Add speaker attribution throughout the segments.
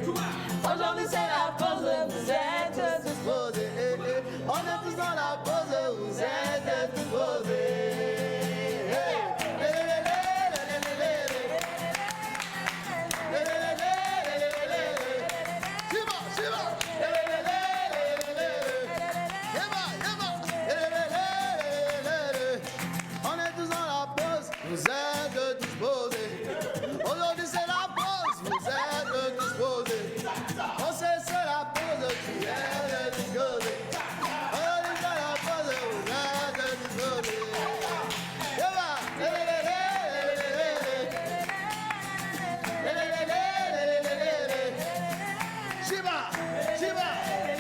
Speaker 1: Aujourd'hui c'est la pause, vous êtes tous posés. On est tous dans la pause, vous êtes tous posés. On est tous dans la pause, vous êtes tous posés. Aujourd'hui c'est la pause, vous êtes tous posés. On sait c'est la pause, tu es tous posés. Aujourd'hui c'est la pause, vous êtes tous posés. Shiba, Shiba,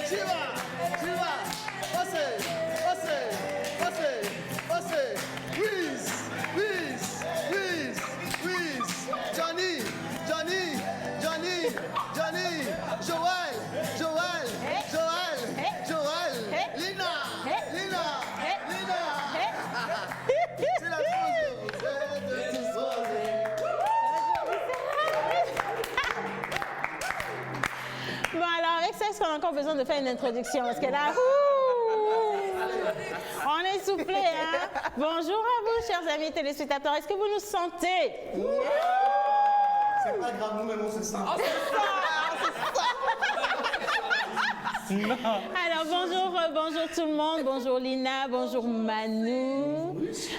Speaker 1: Shiba, Shiba, passez, passez, passez, passez, Whiz, Whiz, Whiz, Whiz, Johnny, Johnny, Johnny, Johnny, Joël, Joël, Joël, Joël, Lina, Lina, Lina. C'est la pause, vous êtes tous posés.
Speaker 2: Bon, alors, avec ça, est-ce qu'on a encore besoin de faire une introduction? Parce que là, on est soufflé, hein? Bonjour à vous, chers amis téléspectateurs. Est-ce que vous nous sentez?
Speaker 1: C'est pas grave, nous-mêmes on se sent.
Speaker 2: Alors, bonjour, bonjour tout le monde. Bonjour Lina, bonjour Manu.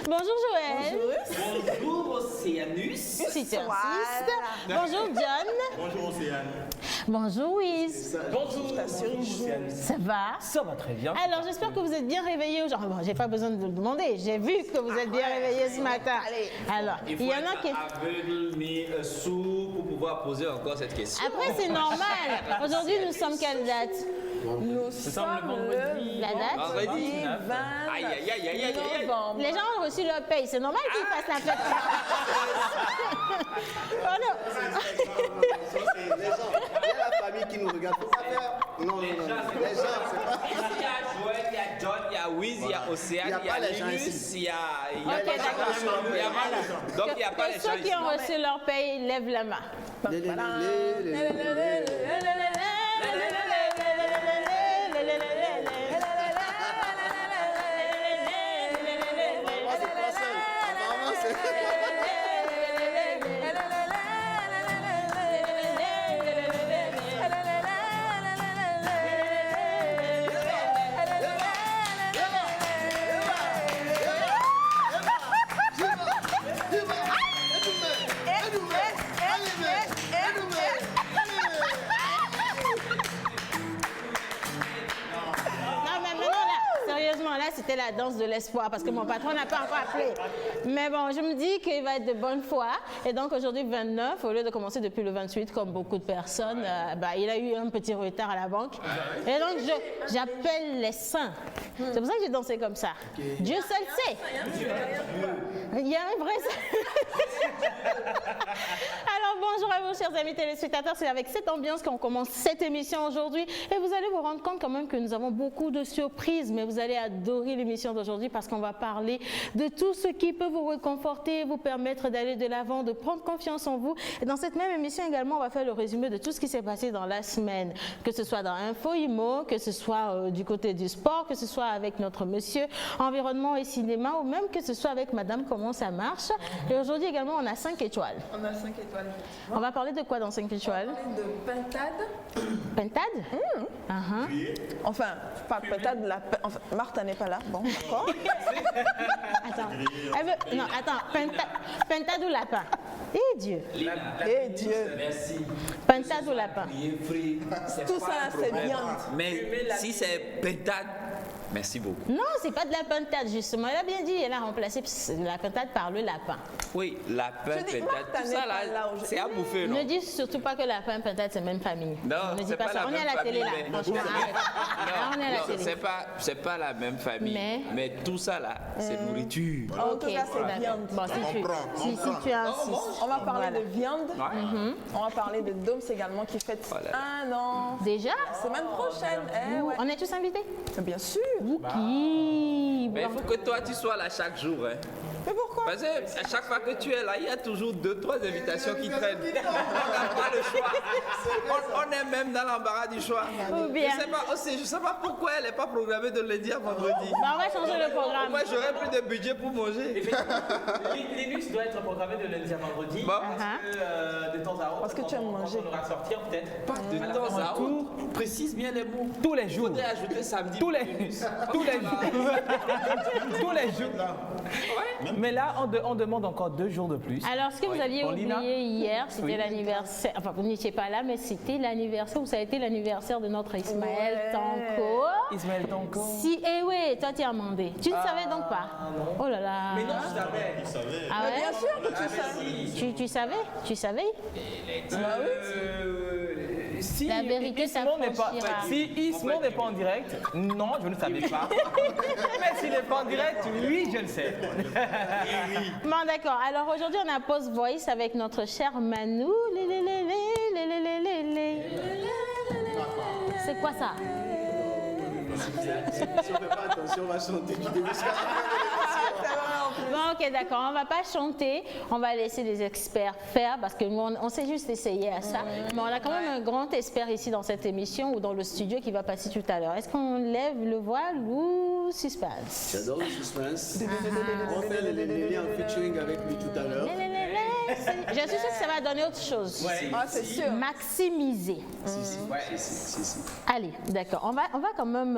Speaker 2: Bonjour Joël.
Speaker 3: Bonjour Océanus.
Speaker 2: Si tu insistes. Bonjour John.
Speaker 4: Bonjour Océane.
Speaker 2: Bonjour Wiz.
Speaker 3: Bonjour Océanus.
Speaker 2: Ça va?
Speaker 3: Ça va très bien.
Speaker 2: Alors, j'espère que vous êtes bien réveillés aujourd'hui. Bon, j'ai pas besoin de vous le demander. J'ai vu que vous êtes bien réveillés ce matin. Alors, il y en a qui...
Speaker 3: aveugle mais sourd pour pouvoir poser encore cette question.
Speaker 2: Après, c'est normal. Aujourd'hui, nous sommes quelle date?
Speaker 5: Nous sommes le vendredi.
Speaker 2: La date?
Speaker 3: Vendredi.
Speaker 5: 20
Speaker 3: Aïe, aïe, aïe, aïe, aïe, aïe.
Speaker 5: novembre.
Speaker 2: Les gens ont reçu leur paye. C'est normal qu'ils fassent la fête. Oh non.
Speaker 1: Les gens, il y a la famille qui nous regarde. Faut pas faire. Non, non, non. Les gens, c'est pas.
Speaker 3: Il y a Joël, il y a John, il y a Wiz, il y a Océane,
Speaker 1: Il y a
Speaker 3: il y a
Speaker 1: pas les gens
Speaker 3: Linus,
Speaker 1: ici.
Speaker 3: il y a...
Speaker 2: Ok, d'accord.
Speaker 3: Il y a mal. Donc il n'y a pas les
Speaker 2: Que
Speaker 3: gens
Speaker 2: ceux qui
Speaker 3: ici.
Speaker 2: ont reçu leur paye lèvent la main. Non, mais maintenant, là, sérieusement, là, c'était la danse de l'espoir parce que mon patron n'a pas encore appelé. Mais bon, je me dis qu'il va être de bonne foi. Et donc, aujourd'hui, 29, au lieu de commencer depuis le 28, comme beaucoup de personnes, il a eu un petit retard à la banque. Et donc, j'appelle les saints. C'est pour ça que j'ai dansé comme ça. Dieu seul sait. Il y a un vrai saint. Alors, bonjour à vous, chers amis téléspectateurs. C'est avec cette ambiance qu'on commence cette émission aujourd'hui. Et vous allez vous rendre compte quand même que nous avons beaucoup de surprises. Mais vous allez adorer l'émission d'aujourd'hui parce qu'on va parler de tout ce qui peut vous réconforter, vous permettre d'aller de l'avant, de prendre confiance en vous. Et dans cette même émission également, on va faire le résumé de tout ce qui s'est passé dans la semaine. Que ce soit dans Info Imo, que ce soit du côté du sport, que ce soit avec notre monsieur environnement et cinéma, ou même que ce soit avec madame comment ça marche. Et aujourd'hui également, on a 5 étoiles.
Speaker 5: On a 5 étoiles.
Speaker 2: On va parler de quoi dans 5 étoiles?
Speaker 5: On va parler de pentade.
Speaker 2: Pentade?
Speaker 5: Enfin, pas pentade, enfin, Martha n'est pas là. Bon, d'accord.
Speaker 2: Attends. Non, attends. Pentade ou lapin? Eh Dieu.
Speaker 5: Eh Dieu.
Speaker 3: Merci.
Speaker 2: Pentade ou lapin?
Speaker 5: Tout ça, c'est bien.
Speaker 3: Mais si c'est pentade, merci beaucoup.
Speaker 2: Non, c'est pas de la pentade, justement. Elle a bien dit, elle a remplacé la pentade par le lapin.
Speaker 3: Oui, lapin,
Speaker 5: Je dis,
Speaker 3: pentade,
Speaker 5: Martha
Speaker 3: tout
Speaker 5: n'est
Speaker 3: ça
Speaker 5: pas
Speaker 3: là,
Speaker 5: là aujourd'hui.
Speaker 3: c'est à bouffer, non?
Speaker 2: Ne dis surtout pas que lapin et pentade, c'est même famille.
Speaker 3: Non,
Speaker 2: ne dis
Speaker 3: c'est
Speaker 2: pas
Speaker 3: pas
Speaker 2: ça.
Speaker 3: la
Speaker 2: On est à
Speaker 3: même
Speaker 2: la télé là,
Speaker 3: famille, mais-
Speaker 2: franchement. Arrête. Ah, on est à la
Speaker 3: Non,
Speaker 2: télé.
Speaker 3: c'est pas la même famille. Mais tout ça là, c'est nourriture.
Speaker 5: En
Speaker 2: Ok,
Speaker 5: tout cas, c'est
Speaker 2: d'accord.
Speaker 5: viande.
Speaker 2: Bon, si tu insistes.
Speaker 5: On va parler
Speaker 2: Voilà.
Speaker 5: de viande.
Speaker 3: Ouais.
Speaker 5: On va parler de Doms également qui fête
Speaker 3: Voilà.
Speaker 5: 1 an.
Speaker 2: Déjà?
Speaker 5: Semaine prochaine. Eh ouais.
Speaker 2: On est tous invités?
Speaker 5: Bien sûr.
Speaker 2: Qui?
Speaker 3: Mais il faut que toi tu sois là chaque jour. Hein.
Speaker 5: Mais pourquoi?
Speaker 3: Parce que à chaque fois que tu es là, il y a toujours 2-3 invitations qui traînent. On n'a pas le choix. On est même dans l'embarras du choix.
Speaker 2: Ou bien.
Speaker 3: Je sais pas pourquoi elle n'est pas programmée de lundi à vendredi.
Speaker 2: Bah, on va changer le programme.
Speaker 3: Moi, j'aurais plus de budget pour manger.
Speaker 4: Linux doit être programmé de lundi à vendredi.
Speaker 3: Bon.
Speaker 4: Parce que de temps à autre,
Speaker 5: Parce que tu aimes manger.
Speaker 4: on aura sortir peut-être.
Speaker 3: De temps à autre, précise bien les mots.
Speaker 6: Tous les jours.
Speaker 3: Faudrait ajouter samedi.
Speaker 6: Tous les jours. Tous les jours. Mais là, on demande encore 2 jours de plus.
Speaker 2: Alors, ce que vous aviez
Speaker 6: Paulina?
Speaker 2: oublié hier, c'était
Speaker 6: Oui.
Speaker 2: l'anniversaire. Enfin, vous n'étiez pas là, mais c'était l'anniversaire, ou ça a été l'anniversaire de notre Ismaël Tanko.
Speaker 6: Ismaël Tanko.
Speaker 2: Si, eh oui, toi, tu as demandé. Tu ne savais donc pas? Oh là là.
Speaker 4: Mais non, je savais.
Speaker 2: Ah ouais?
Speaker 5: Bien sûr que tu savais.
Speaker 2: Tu savais? Tu savais?
Speaker 6: Si
Speaker 2: La vérité
Speaker 6: Ismo n'est pas,
Speaker 2: s'affranchira.
Speaker 6: si Ismo n'est pas en direct, non, je ne savais pas. Mais s'il n'est pas en direct, oui, je le sais.
Speaker 2: Bon, d'accord. Alors, aujourd'hui, on a Post Voice avec notre cher Manu. C'est quoi ça?
Speaker 1: Si on fait pas attention, on va chanter du début jusqu'à la fin.
Speaker 2: Bon, ok, d'accord. On va pas chanter. On va laisser les experts faire parce que nous, on s'est juste essayé à ça. Mais on a quand même un grand expert ici dans cette émission ou dans le studio qui va passer tout à l'heure. Est-ce qu'on lève le voile ou suspense?
Speaker 1: J'adore le suspense. On fait les liens en featuring avec lui tout à l'heure.
Speaker 2: Je suis sûre que ça va donner autre chose.
Speaker 5: Ah, c'est sûr.
Speaker 2: Maximiser.
Speaker 1: Si.
Speaker 2: Allez, d'accord. On va quand même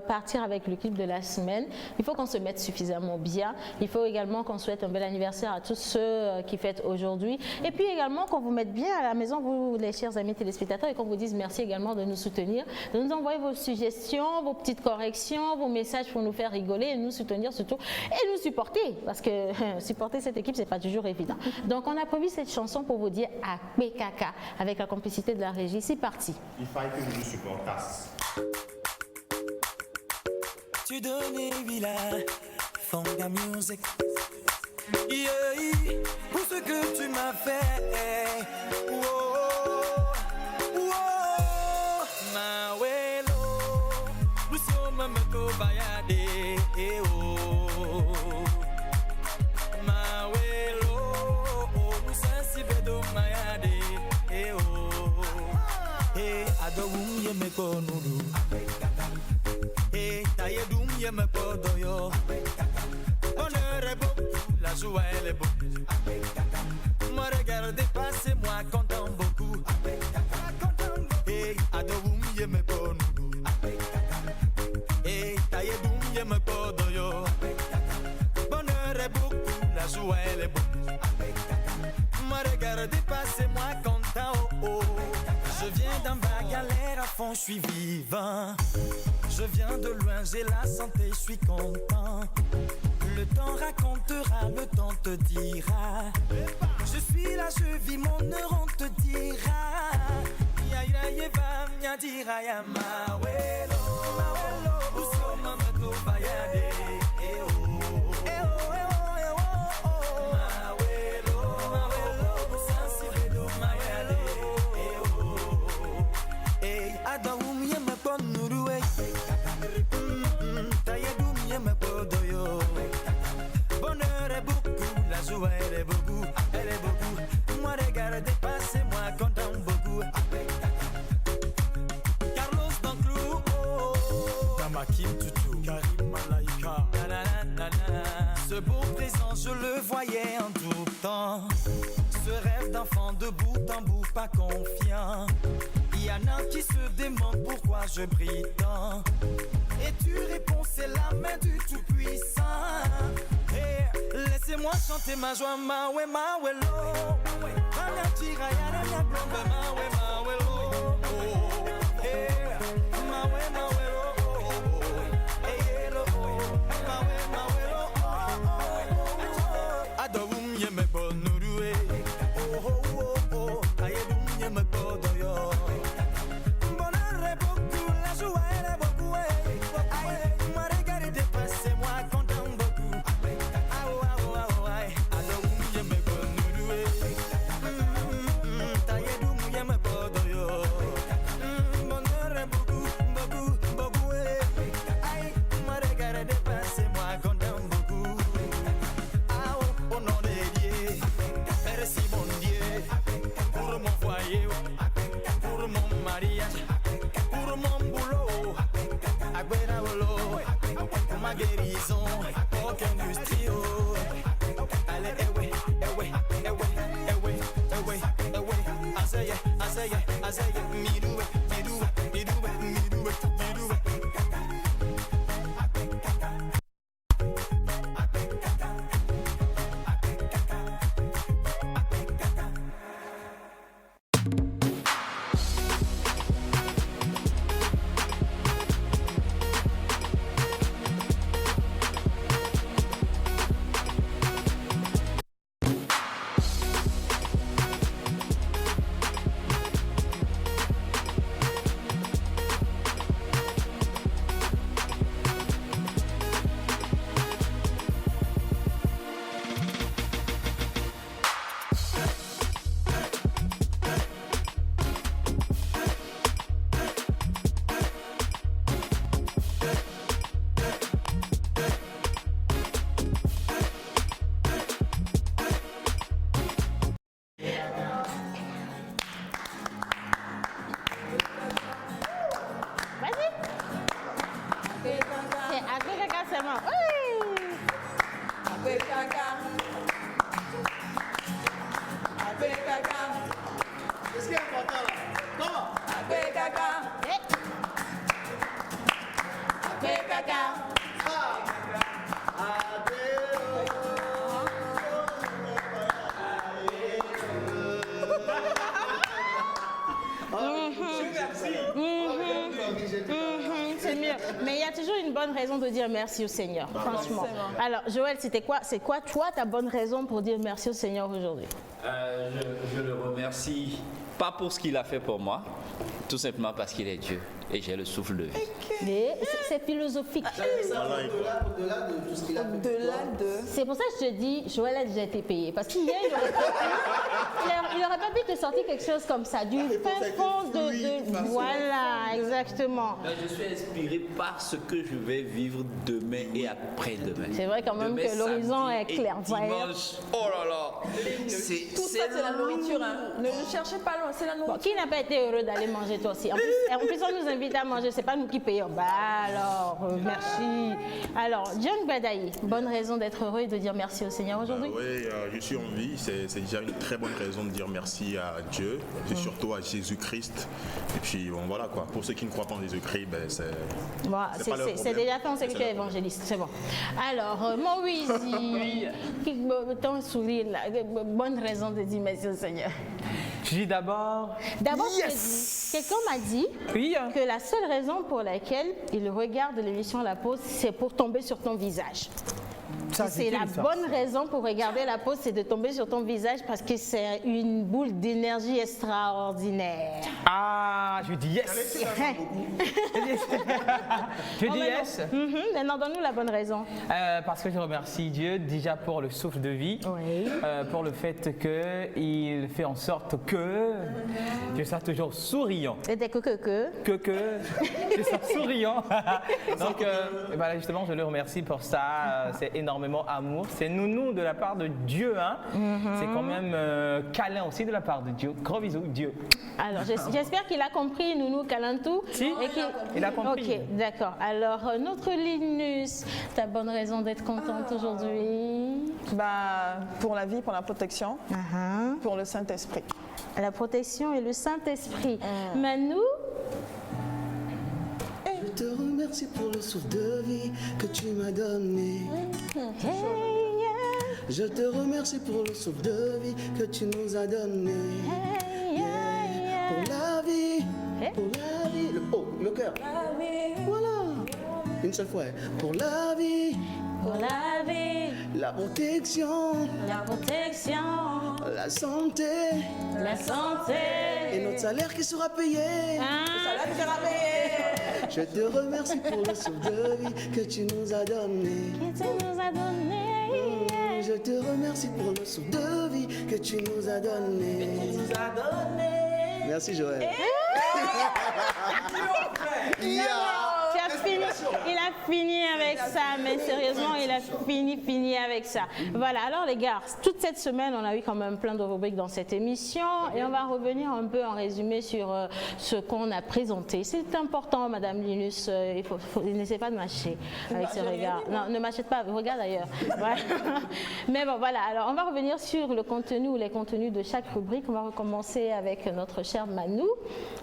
Speaker 2: partir avec le clip de la semaine. Il faut qu'on se mette suffisamment bien. Il faut également qu'on souhaite un bel anniversaire à tous ceux qui fêtent aujourd'hui. Et puis également qu'on vous mette bien à la maison, vous les chers amis téléspectateurs, et qu'on vous dise merci également de nous soutenir, de nous envoyer vos suggestions, vos petites corrections, vos messages pour nous faire rigoler et nous soutenir surtout et nous supporter. Parce que supporter cette équipe, c'est pas toujours évident. Donc on a prévu cette chanson pour vous dire à PKK avec la complicité de la régie. C'est parti.
Speaker 7: Il fallait que je nous supportasse.
Speaker 8: Tu donnais villa, Fonga Music. Yeah, pour ce que tu m'as fait. Mawelo, nous sommes Meko Bayade. Mawelo, nous sensibles de Mayade. Adowum Yemeko Nudu. Tayedum Yemeko Doyo. Bonheur est beau, la joie elle est beau. Me regardez passer, moi content beaucoup. Hey, Adowum Yemeko Nudu. Hey, Tayedum Yemeko Doyo. Bonheur est beau, la joie elle est beau. Me regardez passer, moi content oh oh. Je viens d'en bas, galère à fond, je suis vivant. Je viens de loin, j'ai la santé, je suis content. Le temps racontera, le temps te dira. Je suis là, je vis, mon heure, on te dira. Ya ya ya va, ya dira ya mawelo, mawelo, uso mama to bayade. Eh oh, eh oh, eh oh, eh oh. Mawelo, mawelo, sensible do mayade. Eh oh, eh adawum ye me ponuru eh. Tayedum ye me podoyo. Bonheur est beaucoup, la joie elle est beaucoup, elle est beaucoup. Moi regardez passer, moi content beaucoup. Carlos Danclou, Damakim Tutu, Karim Malaika. Ce beau présent, je le voyais en tout temps. Ce rêve d'enfant de bout en bout, pas confiant. Il y en a qui se demandent pourquoi je brille tant. Et tu réponds, c'est la main du Tout-Puissant. Hey, laissez-moi chanter ma joie, ma we ma welo. Manya tira ya na ya blombe ma we ma welo. Hey, ma we ma welo. Hey, lo ma we ma welo. Adowum ye me bonuru eh. Oh oh oh, ayedum ye me podoyo. Bonheur est beaucoup, la joie elle est beaucoup eh. guérison, aucun gustrio. Allez, eh ouais, eh ouais, eh ouais, eh ouais, eh ouais, eh ouais. Azeye, azeye, azeye, midoué, midoué, midoué, midoué, midoué.
Speaker 2: Vas-y. C'est Agbe Kaka seulement. Oui.
Speaker 5: Abe Kaka. Abe Kaka.
Speaker 1: Qu'est-ce qui est important là? Comment?
Speaker 5: Abe Kaka.
Speaker 2: Eh.
Speaker 5: Abe Kaka.
Speaker 2: C'est mieux. Mais il y a toujours une bonne raison de dire merci au Seigneur, franchement. Alors, Joël, c'est quoi, toi, ta bonne raison pour dire merci au Seigneur aujourd'hui?
Speaker 3: Je le remercie, pas pour ce qu'il a fait pour moi, tout simplement parce qu'il est Dieu et j'ai le souffle de vie.
Speaker 2: C'est philosophique.
Speaker 1: Au-delà de tout ce qu'il a fait.
Speaker 5: Au-delà de.
Speaker 2: C'est pour ça que je te dis, Joël a déjà été payé. Parce qu'hier, il n'aurait pas pu te sortir quelque chose comme ça, du fin fond de... Voilà, exactement.
Speaker 3: Je suis inspiré par ce que je vais vivre demain et après-demain.
Speaker 2: C'est vrai quand même
Speaker 3: Demain,
Speaker 2: que l'horizon
Speaker 3: samedi
Speaker 2: est
Speaker 3: et
Speaker 2: clairvoyant.
Speaker 3: dimanche, oh là là.
Speaker 5: Tout ça, c'est la nourriture. Hein. Ne cherchez pas loin, c'est la
Speaker 2: Bon,
Speaker 5: nourriture.
Speaker 2: qui n'a pas été heureux d'aller manger toi aussi? En plus, on nous invite à manger, c'est pas nous qui payons. Bah alors, merci. Alors, John Badaï, bonne raison d'être heureux et de dire merci au Seigneur aujourd'hui?
Speaker 7: Oui, je suis en vie. C'est déjà une très bonne raison de dire merci à Dieu et surtout à Jésus-Christ. Et puis, bon, voilà quoi. Pour ceux qui ne croient pas en Jésus-Christ, ben, c'est.
Speaker 2: Bon,
Speaker 7: c'est pas leur
Speaker 2: c'est
Speaker 7: problème.
Speaker 2: déjà fait, on sait que
Speaker 7: C'est
Speaker 2: tu es
Speaker 7: leur problème.
Speaker 2: évangéliste, c'est bon. Alors, mon Wizy, ton sourire là, bonne raison de dire merci au Seigneur.
Speaker 6: Je dis d'abord,
Speaker 2: D'abord, je te dis, quelqu'un m'a dit
Speaker 6: oui,
Speaker 2: que la seule raison pour laquelle il regarde l'émission La Pause, c'est pour tomber sur ton visage.
Speaker 6: ça,
Speaker 2: C'est la bonne raison pour regarder La Pause, c'est de tomber sur ton visage parce que c'est une boule d'énergie extraordinaire.
Speaker 6: Ah, je dis yes. Je dis yes.
Speaker 2: Maintenant, donne-nous la bonne raison.
Speaker 6: Parce que je remercie Dieu déjà pour le souffle de vie,
Speaker 2: Oui.
Speaker 6: pour le fait qu'il fait en sorte que je sois toujours souriant.
Speaker 2: Et dès que
Speaker 6: Que je sois souriant. Donc, voilà, justement, je le remercie pour ça. C'est énormément amour. C'est nounou de la part de Dieu. Hein. C'est quand même câlin aussi de la part de Dieu. Gros bisous, Dieu.
Speaker 2: Alors, j'espère qu'il a compris, Nounou Kalantou.
Speaker 6: Si, il a compris.
Speaker 2: Ok, d'accord. Alors, notre Linus, ta bonne raison d'être contente aujourd'hui?
Speaker 5: Bah, pour la vie, pour la protection, pour le Saint-Esprit.
Speaker 2: La protection et le Saint-Esprit. Manou?
Speaker 1: Je te remercie pour le souffle de vie que tu m'as donné.
Speaker 2: Hey, yeah,
Speaker 1: Je te remercie pour le souffle de vie que tu nous as donné.
Speaker 2: hey, yeah, yeah.
Speaker 1: Pour la vie,
Speaker 2: Eh?
Speaker 1: pour la vie. Le cœur. Voilà. Une seule fois. Pour la vie,
Speaker 2: Pour la vie,
Speaker 1: la protection,
Speaker 2: la protection,
Speaker 1: la santé
Speaker 2: la santé.
Speaker 1: et notre salaire qui sera payé. Je te remercie pour le souffle de vie que tu nous as donné.
Speaker 2: Que tu nous as donné.
Speaker 1: Je te remercie pour le souffle de vie que tu nous as donné. Merci Joël. Yeah.
Speaker 2: Tu as fini, il a fini avec avec ça, mais sérieusement, il a fini avec ça. Voilà, alors les gars, toute cette semaine, on a eu quand même plein de rubriques dans cette émission et on va revenir un peu en résumé sur ce qu'on a présenté. C'est important, Madame Linus, n'essayez pas de mâcher avec ce regard. Non, ne mâchez pas, regarde ailleurs. Voilà. Mais bon, voilà, alors on va revenir sur le contenu ou les contenus de chaque rubrique. On va recommencer avec notre cher Manou.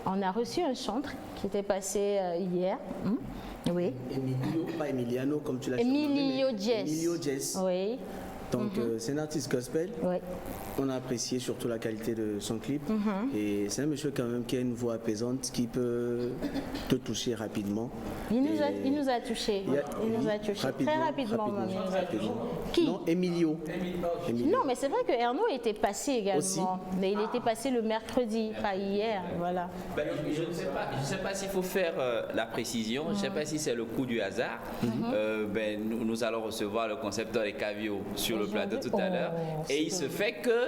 Speaker 2: On a reçu un chantre qui était passé hier. Oui.
Speaker 9: Emilio, pas Emiliano comme tu l'as dit.
Speaker 2: Emilio Jess.
Speaker 9: Emilio Jess.
Speaker 2: Oui.
Speaker 9: Donc c'est un artiste gospel.
Speaker 2: Oui.
Speaker 9: On a apprécié surtout la qualité de son clip. Et c'est un monsieur quand même qui a une voix apaisante qui peut te toucher rapidement.
Speaker 2: Il nous a touchés. Il nous a touchés. Très rapidement, même. Il nous a touchés. Qui?
Speaker 9: Non, Emilio.
Speaker 2: Non, mais c'est vrai que Ernaud était passé également.
Speaker 9: Aussi.
Speaker 2: Mais il était passé le mercredi, pas hier. Voilà.
Speaker 3: Ben, je ne sais pas s'il faut faire la précision, je ne sais pas si c'est le coup du hasard. Ben, nous allons recevoir le concepteur des Cavio sur le plateau tout à l'heure. Et il se fait que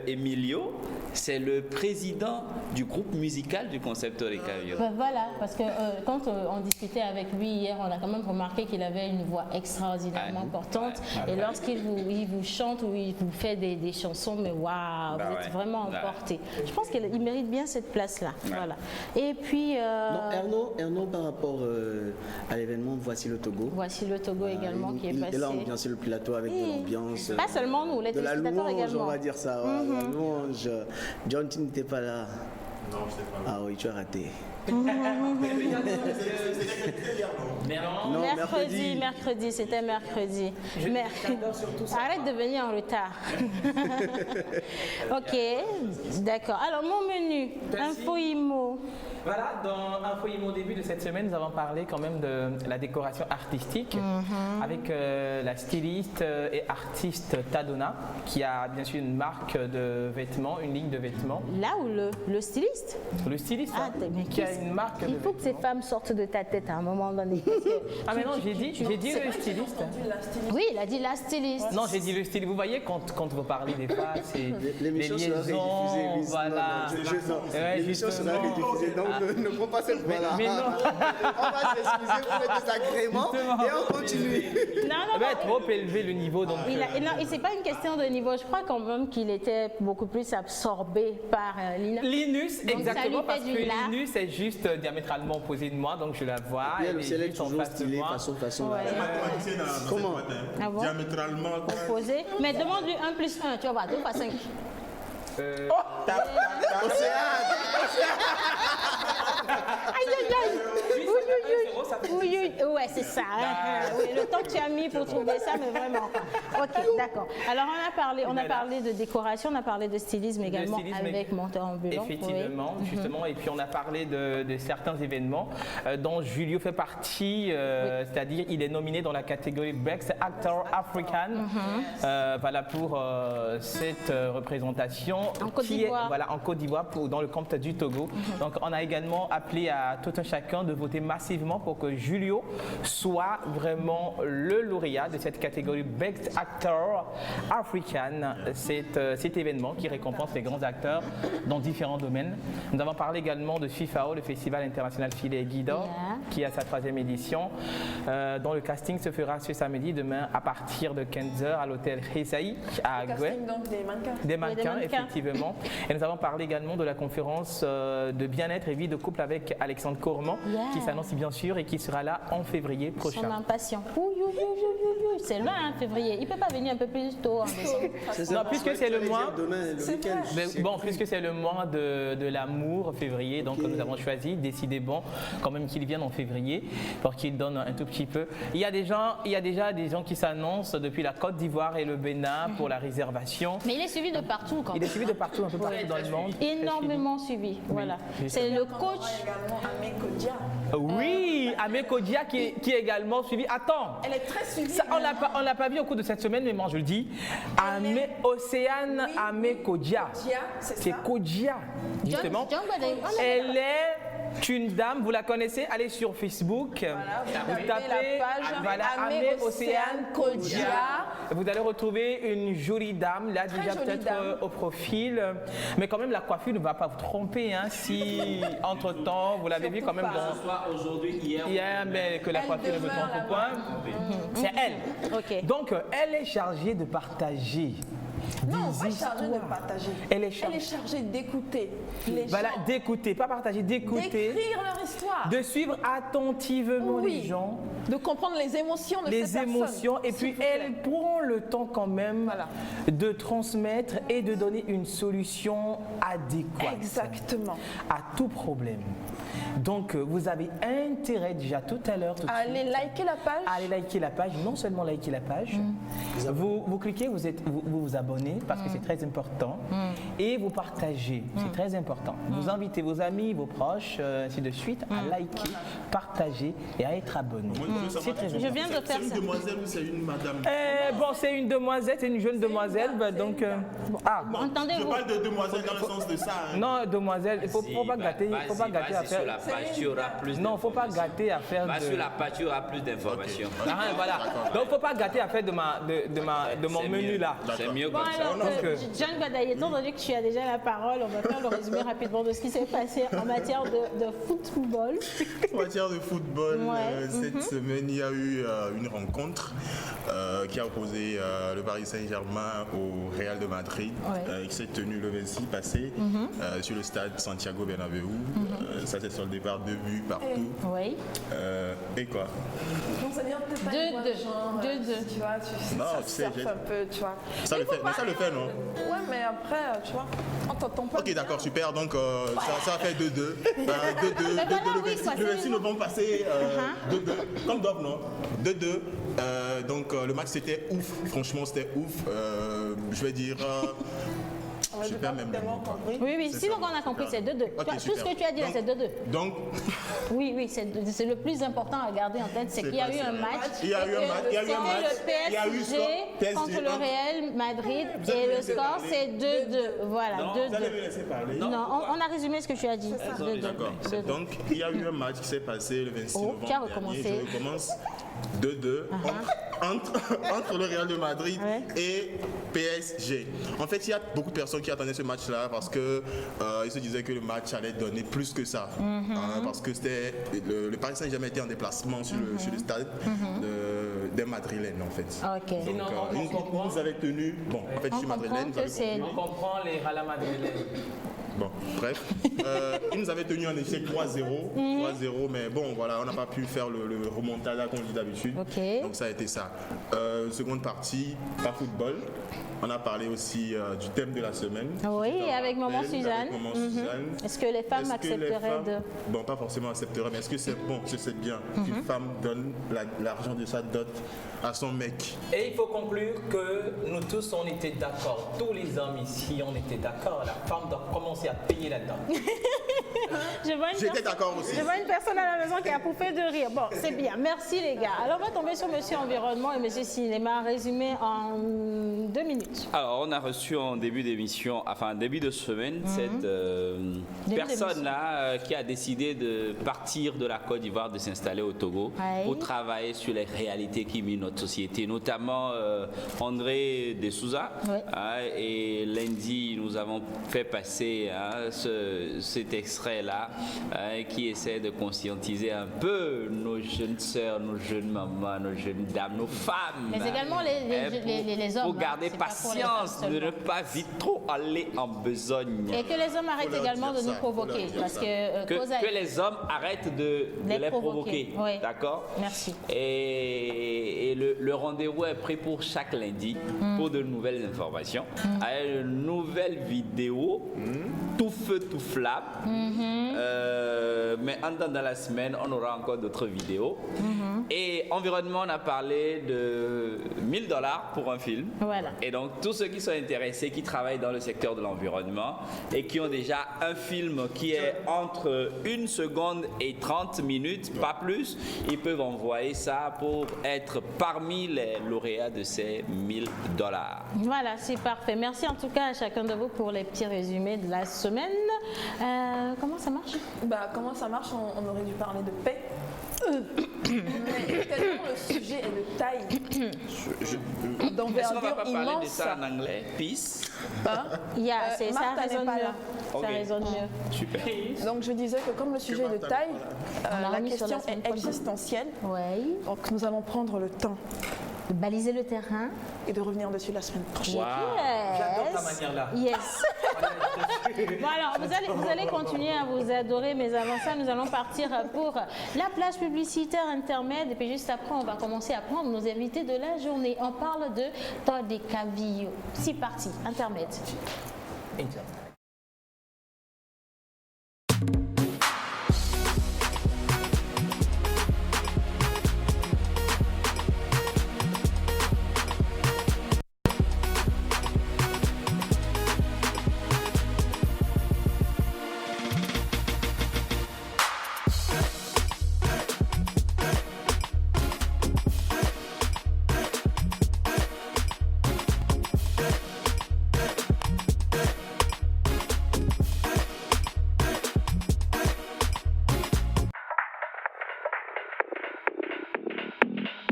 Speaker 3: Emilio, c'est le président du groupe musical du concepteur des Cavio.
Speaker 2: Ben voilà, parce que quand on discutait avec lui hier, on a quand même remarqué qu'il avait une voix extraordinairement importante. Et lorsqu'il vous chante ou il vous fait des chansons, mais waouh, vous êtes vraiment emporté. Je pense qu'il mérite bien cette place-là. Voilà. Et puis...
Speaker 9: Non, Ernaud, par rapport à l'événement Voici le Togo.
Speaker 2: Voici le Togo également qui est passé.
Speaker 9: Il a ambiancé le plateau avec de l'ambiance.
Speaker 2: Pas seulement nous, les
Speaker 9: de la
Speaker 2: téléspectateurs
Speaker 9: louange,
Speaker 2: également.
Speaker 9: on va dire ça. La louange. John, tu n'étais pas là.
Speaker 7: Non, je sais pas.
Speaker 9: Ah oui, tu as raté. Non,
Speaker 2: Mercredi, c'était mercredi. Arrête de venir en retard. Ok, d'accord. Alors, mon menu, info IMO.
Speaker 6: Voilà, dans Info IMO au début de cette semaine, nous avons parlé quand même de la décoration artistique avec la styliste et artiste Tadona qui a bien sûr une marque de vêtements, une ligne de vêtements.
Speaker 2: Là où le styliste?
Speaker 6: Le styliste
Speaker 2: mais
Speaker 6: qui a une marque de
Speaker 2: il faut que ces femmes sortent de ta tête à un moment donné. Parce que
Speaker 6: ah mais non, j'ai dit le styliste.
Speaker 2: Oui, il a dit la styliste.
Speaker 6: Non, j'ai dit le styliste. Vous voyez quand vous parlez des fois, c'est
Speaker 9: l'émission
Speaker 6: les
Speaker 9: sera
Speaker 6: liaisons,
Speaker 9: rediffusée.
Speaker 6: voilà.
Speaker 9: L'émission sera rediffusée, donc ne prends pas cette fois-là.
Speaker 6: Mais non.
Speaker 9: On va s'excuser pour le désagrément et on continue.
Speaker 2: Non,
Speaker 6: Ça va être trop élevé le niveau. Donc,
Speaker 2: non, et c'est pas une question de niveau. Je crois quand même qu'il était beaucoup plus absorbé par
Speaker 6: Linus,
Speaker 2: Donc, ça lui
Speaker 6: exactement,
Speaker 2: fait
Speaker 6: parce
Speaker 2: du
Speaker 6: que
Speaker 2: là.
Speaker 6: Linus est juste diamétralement opposé de moi, donc je la vois.
Speaker 9: Et elle
Speaker 6: est
Speaker 9: est
Speaker 6: juste en
Speaker 9: toujours
Speaker 6: face de
Speaker 9: stylée,
Speaker 6: moi.
Speaker 9: façon.
Speaker 2: Ouais.
Speaker 9: Comment?
Speaker 2: Ah bon?
Speaker 7: Diamétralement.
Speaker 2: Posé. Mais demande-lui 1 plus 1, tu vas voir, 2 fois 5. Aïe. Oui, ouais, c'est ça. Oui, le temps que tu as mis pour trouver ça, mais vraiment. Ok, d'accord. Alors, on a parlé de décoration, on a parlé de stylisme également avec Monteur Ambulant.
Speaker 6: Effectivement, justement. Et puis, on a parlé de certains événements dont Julio fait partie, c'est-à-dire il est nominé dans la catégorie Best Actor African. Voilà pour cette représentation
Speaker 2: en Côte d'Ivoire.
Speaker 6: En Côte d'Ivoire dans le compte du Togo. Donc, on a également appelé à tout un chacun de voter massivement pour que Julio soit vraiment le lauréat de cette catégorie Best Actor African. Cet événement qui récompense les grands acteurs dans différents domaines. Nous avons parlé également de FIFAO, le Festival international Filet et Guido, qui a sa 3e édition, dont le casting se fera ce samedi, demain, à partir de 15h à l'hôtel Hesaï à Goué.
Speaker 5: Donc des mannequins.
Speaker 6: Des mannequins, effectivement. Et nous avons parlé également de la conférence de bien-être et vie de couple avec Alexandre Cormand, qui s'annonce bien sûr et qui sera là en février prochain.
Speaker 2: Son impatient. C'est loin, hein, février. Il ne peut pas venir un peu plus tôt en décembre.
Speaker 6: Non, puisque c'est le mois.
Speaker 9: Demain, le week-end.
Speaker 6: Bon, puisque c'est le mois de l'amour, février, donc nous avons choisi, décidément, quand même qu'il vienne en février, pour qu'il donne un tout petit peu. Il y a déjà des gens qui s'annoncent depuis la Côte d'Ivoire et le Bénin pour la réservation.
Speaker 2: Mais il est suivi de partout quand même.
Speaker 6: Il est suivi de partout, un peu partout dans le monde.
Speaker 2: Énormément suivi, voilà. C'est le coach.
Speaker 5: Également Amé Kodia.
Speaker 6: Oui, Amé Kodia qui est également suivi. Attends,
Speaker 5: Elle est très suivie.
Speaker 6: ça, on l'a pas vu au cours de cette semaine, mais moi je le dis. Océane Amé Kodia.
Speaker 5: C'est
Speaker 6: C'est
Speaker 5: ça.
Speaker 6: Kodia, justement.
Speaker 2: John Badai.
Speaker 6: Elle est une dame, vous la connaissez, allez sur Facebook, vous tapez
Speaker 5: la page
Speaker 6: voilà,
Speaker 5: Amé Océane Kodia.
Speaker 6: Vous allez retrouver une jolie dame, là déjà
Speaker 5: jolie
Speaker 6: peut-être
Speaker 5: dame.
Speaker 6: au profil, mais quand même la coiffure ne va pas vous tromper, hein, si entre-temps, vous l'avez vu quand même
Speaker 5: pas.
Speaker 3: Ce soit aujourd'hui, hier.
Speaker 6: hier, mais que la
Speaker 5: Elle
Speaker 6: coiffure ne vous
Speaker 5: demeure
Speaker 6: trompe point, c'est elle.
Speaker 2: Ok.
Speaker 6: Donc, elle est chargée de partager.
Speaker 5: Non,
Speaker 6: des
Speaker 5: pas chargée de
Speaker 6: histoires.
Speaker 5: partager.
Speaker 6: Elle est chargée.
Speaker 5: chargée d'écouter les
Speaker 6: Voilà,
Speaker 5: gens,
Speaker 6: d'écouter, pas partager, d'écouter,
Speaker 5: d'écrire leur histoire,
Speaker 6: de suivre attentivement
Speaker 5: Oui.
Speaker 6: les gens,
Speaker 5: de comprendre les émotions de
Speaker 6: les
Speaker 5: ces personnes.
Speaker 6: émotions, et puis
Speaker 5: s'il vous plaît.
Speaker 6: elle prend le temps quand même
Speaker 5: Voilà.
Speaker 6: de transmettre et de donner une solution adéquate
Speaker 5: Exactement.
Speaker 6: à tout problème. Donc, vous avez intérêt déjà tout à l'heure, tout de suite,
Speaker 5: Allez liker la page.
Speaker 6: à aller liker la page, non seulement liker la page, vous cliquez, vous vous abonnez parce que c'est très important et vous partagez, c'est très important. Vous invitez vos amis, vos proches, ainsi de suite, à liker, partager et à être abonné. C'est très
Speaker 2: Je
Speaker 6: important.
Speaker 2: viens de faire
Speaker 7: C'est une
Speaker 2: ça.
Speaker 7: demoiselle ou c'est une madame?
Speaker 6: Bon, c'est une demoiselle, c'est une jeune demoiselle, bah, donc... ah,
Speaker 7: Je
Speaker 2: Entendez-vous.
Speaker 7: parle de demoiselle dans le sens de ça. Hein.
Speaker 6: non, demoiselle, il faut pas gâter, faut pas gâter à
Speaker 3: Vas-y sur la
Speaker 6: faire...
Speaker 3: page, tu auras plus
Speaker 6: Non, faut pas
Speaker 3: d'informations.
Speaker 6: gâter à faire
Speaker 3: Va
Speaker 6: de...
Speaker 3: sur la page, tu auras plus d'informations.
Speaker 6: Ah, voilà. Donc, faut pas gâter à faire de mon
Speaker 3: C'est
Speaker 6: menu
Speaker 3: mieux.
Speaker 6: là.
Speaker 3: C'est mieux
Speaker 2: Bon
Speaker 3: comme ça.
Speaker 2: alors,
Speaker 6: Donc,
Speaker 2: Jeanne Badaye, étant donné que tu as déjà la parole, on va faire le résumé rapidement de ce qui s'est passé en matière de football.
Speaker 7: En matière de football,
Speaker 2: Ouais.
Speaker 7: cette semaine, il y a eu une rencontre qui a opposé le Paris Saint-Germain au Real de Madrid,
Speaker 2: Ouais.
Speaker 7: qui s'est tenue le 26 passé sur le stade Santiago Bernabéu. Ça s'est soldé par 2 buts partout.
Speaker 2: Oui.
Speaker 7: Et quoi?
Speaker 5: Donc ça veut dire peut-être pas
Speaker 2: 2-2.
Speaker 5: une boîte, genre,
Speaker 2: 2-2.
Speaker 5: Tu vois, tu
Speaker 7: Non,
Speaker 5: ça
Speaker 7: tu sais,
Speaker 5: surfe
Speaker 7: j'ai-
Speaker 5: un peu, tu vois.
Speaker 7: Ça le fait, mais ça le fait, non?
Speaker 5: Ouais, mais après, tu vois, on t'entend pas.
Speaker 7: Ok, d'accord, super. Donc, ça fait 2-2. 2-2,
Speaker 2: Mais voilà, oui, quoi,
Speaker 7: le
Speaker 2: c'est
Speaker 7: 26
Speaker 2: bon.
Speaker 7: novembre passé, 2-2. Comme d'hab, non? 2-2. Donc, le match, c'était ouf. Franchement, c'était ouf. Je vais dire... je perds même le mot, quoi.
Speaker 2: Oui, oui,
Speaker 7: C'est
Speaker 2: sinon
Speaker 7: ça.
Speaker 2: on a compris, c'est 2-2.
Speaker 7: Ok,
Speaker 2: Tout ce
Speaker 7: super.
Speaker 2: que tu as dit là,
Speaker 7: Donc-
Speaker 2: c'est 2-2.
Speaker 7: Donc,
Speaker 2: Oui, oui, c'est le plus important à garder en tête, c'est qu'il y a eu un match.
Speaker 7: Il y a eu un match, il y a eu un match, il y a eu
Speaker 2: Le
Speaker 7: score,
Speaker 2: PSG contre
Speaker 7: PSG,
Speaker 2: le Real Madrid
Speaker 7: Vous allez
Speaker 2: et
Speaker 7: me
Speaker 2: le
Speaker 7: laisser
Speaker 2: score
Speaker 7: parler.
Speaker 2: c'est 2-2. Voilà,
Speaker 7: vous allez
Speaker 2: 2-2.
Speaker 7: me laisser parler.
Speaker 2: Non, on a résumé ce que tu as dit. 2-2.
Speaker 7: D'accord.
Speaker 2: 2-2.
Speaker 7: Donc, il y a eu un match qui s'est passé le 26
Speaker 2: Oh,
Speaker 7: novembre
Speaker 2: qui a
Speaker 7: dernier.
Speaker 2: recommencé.
Speaker 7: Je recommence 2-2 entre le Real de Madrid
Speaker 2: Ouais.
Speaker 7: et PSG. En fait, il y a beaucoup de personnes qui attendaient ce match-là parce que ils se disaient que le match allait donner plus que ça. Parce que c'était le Paris Saint-Germain était en déplacement sur le stade des Madrilènes, en fait.
Speaker 2: Ok.
Speaker 7: Donc,
Speaker 6: Sinon, on
Speaker 7: ils
Speaker 6: comprend.
Speaker 7: nous avaient tenu. Bon, en fait, je suis
Speaker 2: On
Speaker 7: madrilène.
Speaker 2: comprend
Speaker 7: vous avez
Speaker 2: que c'est-
Speaker 7: compris.
Speaker 6: On comprend les Rala madrilènes.
Speaker 7: Bon, bref. Ils nous avaient tenu en échec 3-0. 3-0, mais bon, voilà, on n'a pas pu faire le remontada qu'on dit d'habitude.
Speaker 2: Ok.
Speaker 7: Donc ça a été ça. Seconde partie, pas football. On a parlé aussi du thème de la semaine.
Speaker 2: Oui,
Speaker 7: Tu t'en
Speaker 2: avec Maman
Speaker 7: rappelles,
Speaker 2: Suzanne.
Speaker 7: avec Maman Suzanne.
Speaker 2: Est-ce que les femmes
Speaker 7: Est-ce que les
Speaker 2: accepteraient
Speaker 7: femmes- Bon, pas forcément accepteraient, mais est-ce que c'est bon, est-ce que c'est bien qu'une femme donne l'argent de sa dot à son mec?
Speaker 6: Et il faut conclure que nous tous, on était d'accord. Tous les hommes ici, on était d'accord. La femme doit commencer à payer la dot.
Speaker 2: Je vois une
Speaker 7: J'étais
Speaker 2: personne-
Speaker 7: d'accord aussi.
Speaker 2: Je vois une personne à la maison qui a pouffé de rire. Bon, c'est bien. Merci les gars. Alors on va tomber sur Monsieur Environnement et Monsieur Cinéma, résumé en 2 minutes.
Speaker 3: Alors, on a reçu en début d'émission, enfin début de semaine, cette personne-là qui a décidé de partir de la Côte d'Ivoire, de s'installer au Togo
Speaker 2: Ouais.
Speaker 3: pour travailler sur les réalités qui minent notre société, notamment André de Souza.
Speaker 2: Ouais.
Speaker 3: Et lundi, nous avons fait passer cet extrait-là qui essaie de conscientiser un peu nos jeunes sœurs, nos jeunes mamans, nos jeunes dames, nos femmes.
Speaker 2: Mais également les hommes.
Speaker 3: Pour garder
Speaker 2: hein, c'est pas pour les
Speaker 3: patience,
Speaker 2: femmes
Speaker 3: de ne
Speaker 2: seulement.
Speaker 3: pas vite trop aller en besogne.
Speaker 2: Et que les hommes arrêtent
Speaker 7: Faut leur
Speaker 2: également
Speaker 7: dire
Speaker 2: de nous
Speaker 7: ça, faut leur
Speaker 2: provoquer.
Speaker 7: dire
Speaker 2: Parce
Speaker 7: ça.
Speaker 2: que, cause à-
Speaker 3: Que les hommes arrêtent de les provoquer.
Speaker 2: Oui.
Speaker 3: D'accord?
Speaker 2: Merci.
Speaker 3: Et le rendez-vous est pris pour chaque lundi pour de nouvelles informations. Avec une nouvelle vidéo, tout feu, tout flamme. Mais en temps dans la semaine, on aura encore d'autres vidéos. Et environnement, on a parlé de $1000 pour un film.
Speaker 2: Voilà.
Speaker 3: Et donc, tous ceux qui sont intéressés, qui travaillent dans le secteur de l'environnement et qui ont déjà un film qui est entre 1 seconde et 30 minutes, pas plus, ils peuvent envoyer ça pour être parmi les lauréats de ces $1000.
Speaker 2: Voilà, c'est parfait. Merci en tout cas à chacun de vous pour les petits résumés de la semaine. Comment ça marche?
Speaker 5: Bah, comment ça marche? On aurait dû parler de paix. Mais tellement le sujet est de taille,
Speaker 3: Est-ce qu'on va
Speaker 5: d'envergure
Speaker 3: pas parler de
Speaker 5: immense.
Speaker 3: ça en anglais? Peace.
Speaker 5: Hein
Speaker 2: Ça
Speaker 5: Martha n'est
Speaker 2: résonne
Speaker 5: pas
Speaker 2: mieux.
Speaker 5: là.
Speaker 2: Ça
Speaker 3: Ok.
Speaker 2: résonne mieux.
Speaker 3: Super.
Speaker 5: Donc je disais que comme le sujet est de taille,
Speaker 2: On l'a
Speaker 5: la
Speaker 2: remis sur la
Speaker 5: question
Speaker 2: semaine
Speaker 5: est
Speaker 2: prochaine.
Speaker 5: existentielle.
Speaker 2: Oui.
Speaker 5: Donc nous allons prendre le temps
Speaker 2: De baliser le terrain.
Speaker 5: et de revenir dessus la semaine prochaine.
Speaker 4: J'adore ta manière là.
Speaker 2: Yes. Bon alors, vous allez continuer à vous adorer, mais avant ça, nous allons partir pour la plage publicitaire intermède. Et puis juste après, on va commencer à prendre nos invités de la journée. On parle de Todd Cavillo. C'est parti, intermède.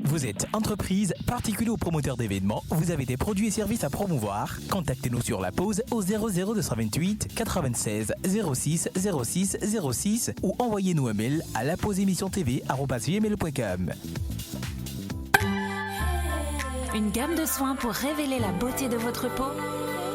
Speaker 10: Vous êtes entreprise, particulier ou promoteur d'événements, vous avez des produits et services à promouvoir. Contactez-nous sur la pause au 00228 96 06 06 06 ou envoyez-nous un mail à lapauseémissiontv@gmail.com.
Speaker 11: Une gamme de soins pour révéler la beauté de votre peau.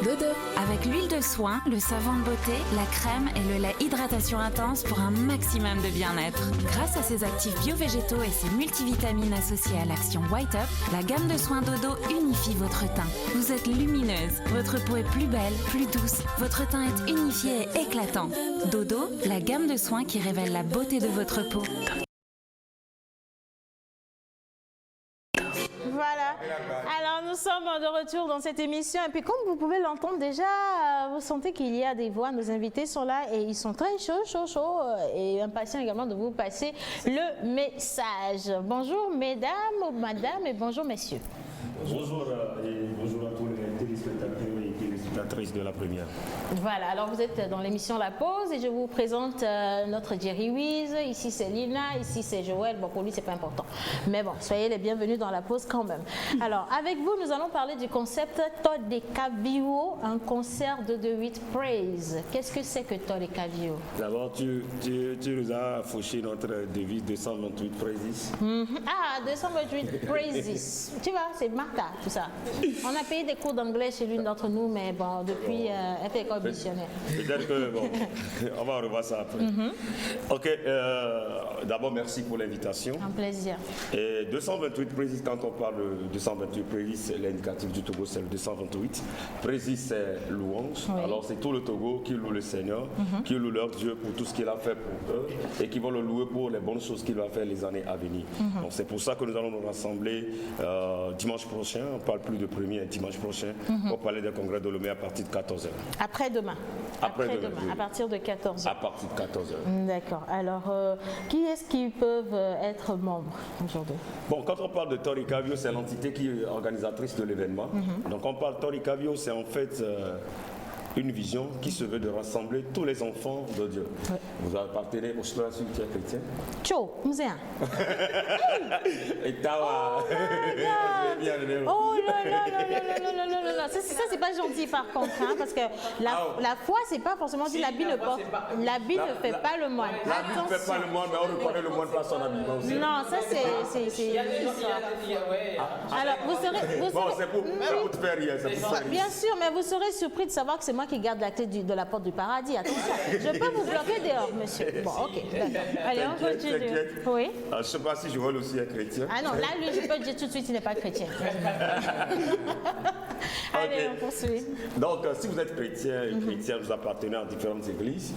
Speaker 11: Dodo. Avec l'huile de soin, le savon de beauté, la crème et le lait hydratation intense pour un maximum de bien-être. Grâce à ses actifs bio-végétaux et ses multivitamines associées à l'action White Up, la gamme de soins Dodo unifie votre teint. Vous êtes lumineuse, votre peau est plus belle, plus douce, votre teint est unifié et éclatant. Dodo, la gamme de soins qui révèle la beauté de votre peau.
Speaker 2: Voilà. Alors, nous sommes de retour dans cette émission. Et puis, comme vous pouvez l'entendre déjà, vous sentez qu'il y a des voix. Nos invités sont là et ils sont très chauds et impatients également de vous passer le message. Bonjour, mesdames, madame et bonjour, messieurs.
Speaker 12: Bonjour et bonjour à tous les téléspectateurs et téléspectatrices de la première.
Speaker 2: Voilà, alors vous êtes dans l'émission La Pause et je vous présente notre Jerry Wiz. Ici c'est Lina, ici c'est Joël. Bon, pour lui c'est pas important. Mais bon, soyez les bienvenus dans La Pause quand même. Alors, avec vous, nous allons parler du concept Todd Cavillo, un concert de The 8 Praise. Qu'est-ce que c'est que Todd Cavillo?
Speaker 12: D'abord, tu nous as fauché notre devise 228 Praises.
Speaker 2: Ah, 228 Praises. Tu vois, c'est Martha, tout ça. On a payé des cours d'anglais chez l'une d'entre nous, mais bon, depuis, elle fait école missionnaire.
Speaker 12: Peut-être que, bon, on va revoir ça après. Ok, d'abord, merci pour l'invitation.
Speaker 2: Un plaisir.
Speaker 12: Et 228 Praises, quand on parle de 228 Praises, l'indicatif du Togo, c'est le 228. Praises, c'est louange.
Speaker 2: Oui.
Speaker 12: Alors, c'est tout le Togo qui loue le Seigneur, qui loue leur Dieu pour tout ce qu'il a fait pour eux et qui vont le louer pour les bonnes choses qu'il va faire les années à venir. Donc, c'est pour ça que nous allons nous rassembler dimanche prochain. On ne parle plus de premier, dimanche prochain, pour parler des congrès de Lomé à partir de 14h.
Speaker 2: Après-demain.
Speaker 12: Après-demain, oui.
Speaker 2: À partir de 14h.
Speaker 12: À partir de 14h.
Speaker 2: D'accord. Alors, qui est-ce qui peuvent être membres aujourd'hui?
Speaker 12: Bon, quand on parle de Todd Cavillo, c'est l'entité qui est organisatrice de l'événement. Donc, on parle de Todd Cavillo, c'est en fait une vision qui se veut de rassembler tous les enfants de Dieu.
Speaker 2: Oui.
Speaker 12: Vous appartenez au choix qui est chrétien.
Speaker 2: Ciao, Mouséa.
Speaker 12: Et Tawa.
Speaker 2: Oh là là là là là là là là. Ça c'est pas gentil par contre, hein, parce que la foi, c'est pas forcément dit l'habit ne porte. L'habit ne fait pas le moine.
Speaker 12: L'habit ne fait pas le moine, mais on reconnaît le moine par son habillement aussi.
Speaker 2: Non, ça c'est. Alors, vous serez.
Speaker 12: Bon, c'est pour te faire rire.
Speaker 2: Bien sûr, mais vous serez surpris de savoir que c'est moi qui garde la clé de la porte du paradis. Attention, je peux vous bloquer dehors, monsieur. Bon, ok, d'accord. Allez, on continue. Oui.
Speaker 12: Je ne sais pas si Joël aussi est chrétien.
Speaker 2: Ah non, là, lui, je peux dire tout de suite, il n'est pas chrétien. Allez, on poursuit.
Speaker 12: Donc, si vous êtes chrétien et chrétien, vous appartenez à différentes églises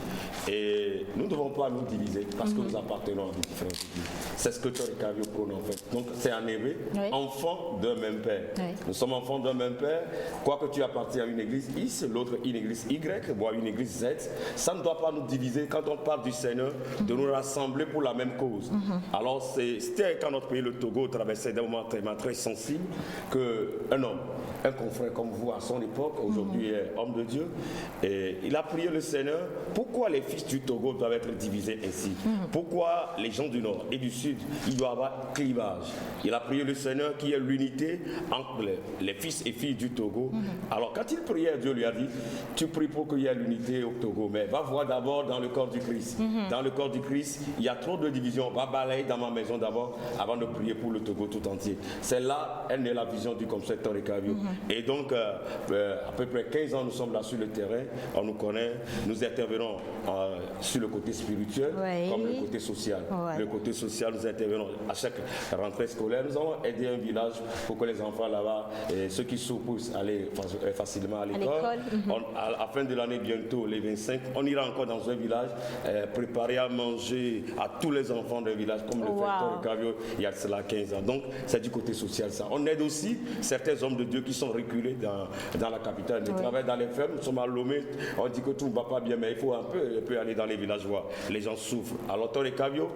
Speaker 12: et nous ne devons pas nous diviser parce que nous appartenons à différentes églises. C'est ce que Todd Cavillo prône en fait. Donc, c'est en hébreu, enfant d'un même père.
Speaker 2: Oui.
Speaker 12: Nous sommes enfants d'un même père. Quoique tu appartiens à une église X, l'autre une église Y, voire une église Z, ça ne doit pas nous diviser quand on parle du Seigneur, de nous rassembler pour la même cause. Alors, c'était quand notre pays, le Togo, traversait des moments très sensibles qu'un homme, un confrère comme vous à son époque, aujourd'hui est homme de Dieu. Et il a prié le Seigneur. Pourquoi les fils du Togo doivent être divisés ainsi? Pourquoi les gens du Nord et du Sud, il doit y avoir clivage? Il a prié le Seigneur qu'il y ait l'unité entre les fils et filles du Togo. Alors quand il priait, Dieu lui a dit, tu pries pour qu'il y ait l'unité au Togo, mais va voir d'abord dans le corps du Christ. Dans le corps du Christ, il y a trop de divisions. Va balayer dans ma maison d'abord avant de prier pour le Togo tout entier. C'est là, elle est la vision du concepteur Kavio. Et donc, à peu près 15 ans, nous sommes là sur le terrain, on nous connaît, nous intervenons sur le côté spirituel comme le côté social. Le côté social, nous intervenons à chaque rentrée scolaire. Nous allons aider un village pour que les enfants là-bas, ceux qui souffrent, puissent aller facilement à l'école. À la fin de l'année, bientôt, les 25, on ira encore dans un village, préparer à manger à tous les enfants d'un village, comme le fait Kavio il y a cela 15 ans. Donc, c'est du côté social ça. On aide aussi certains hommes de Dieu qui sont reculés dans la capitale. Ils travaillent dans les fermes, nous sommes à Lomé, on dit que tout ne va pas bien, mais il faut un peu aller dans les villages voir. Les gens souffrent. Alors, Torre Kavio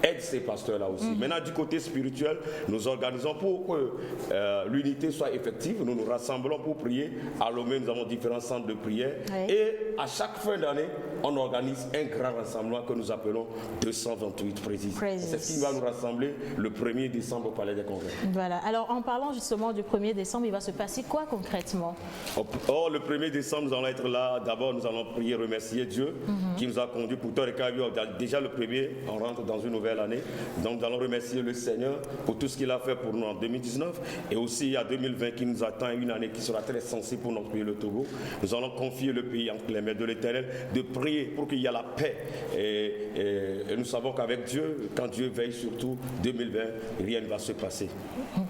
Speaker 12: aide ces pasteurs-là aussi. Maintenant, du côté spirituel, nous organisons pour que l'unité soit effective. Nous nous rassemblons pour prier. À Lomé, nous avons différents centres de prière. Et à chaque fin d'année, on organise un grand rassemblement que nous appelons 228 précises. C'est ce qui va nous rassembler le 1er décembre au Palais des Congrès.
Speaker 2: Voilà. Alors, en parlant justement du 1er décembre, il va se passer quoi concrètement?
Speaker 12: Le 1er décembre, nous allons être là. D'abord, nous allons prier, remercier Dieu qui nous a conduits pour Torre Kavio. Déjà le 1er, on rentre dans une nouvelle année. Donc, nous allons remercier le Seigneur pour tout ce qu'il a fait pour nous en 2019. Et aussi, il y a 2020 qui nous attend, une année qui sera très sensible pour notre pays, le Togo. Nous allons confier le pays entre les mains de l'Éternel, de prier pour qu'il y ait la paix. Et nous savons qu'avec Dieu, quand Dieu veille sur tout, 2020, rien ne va se passer.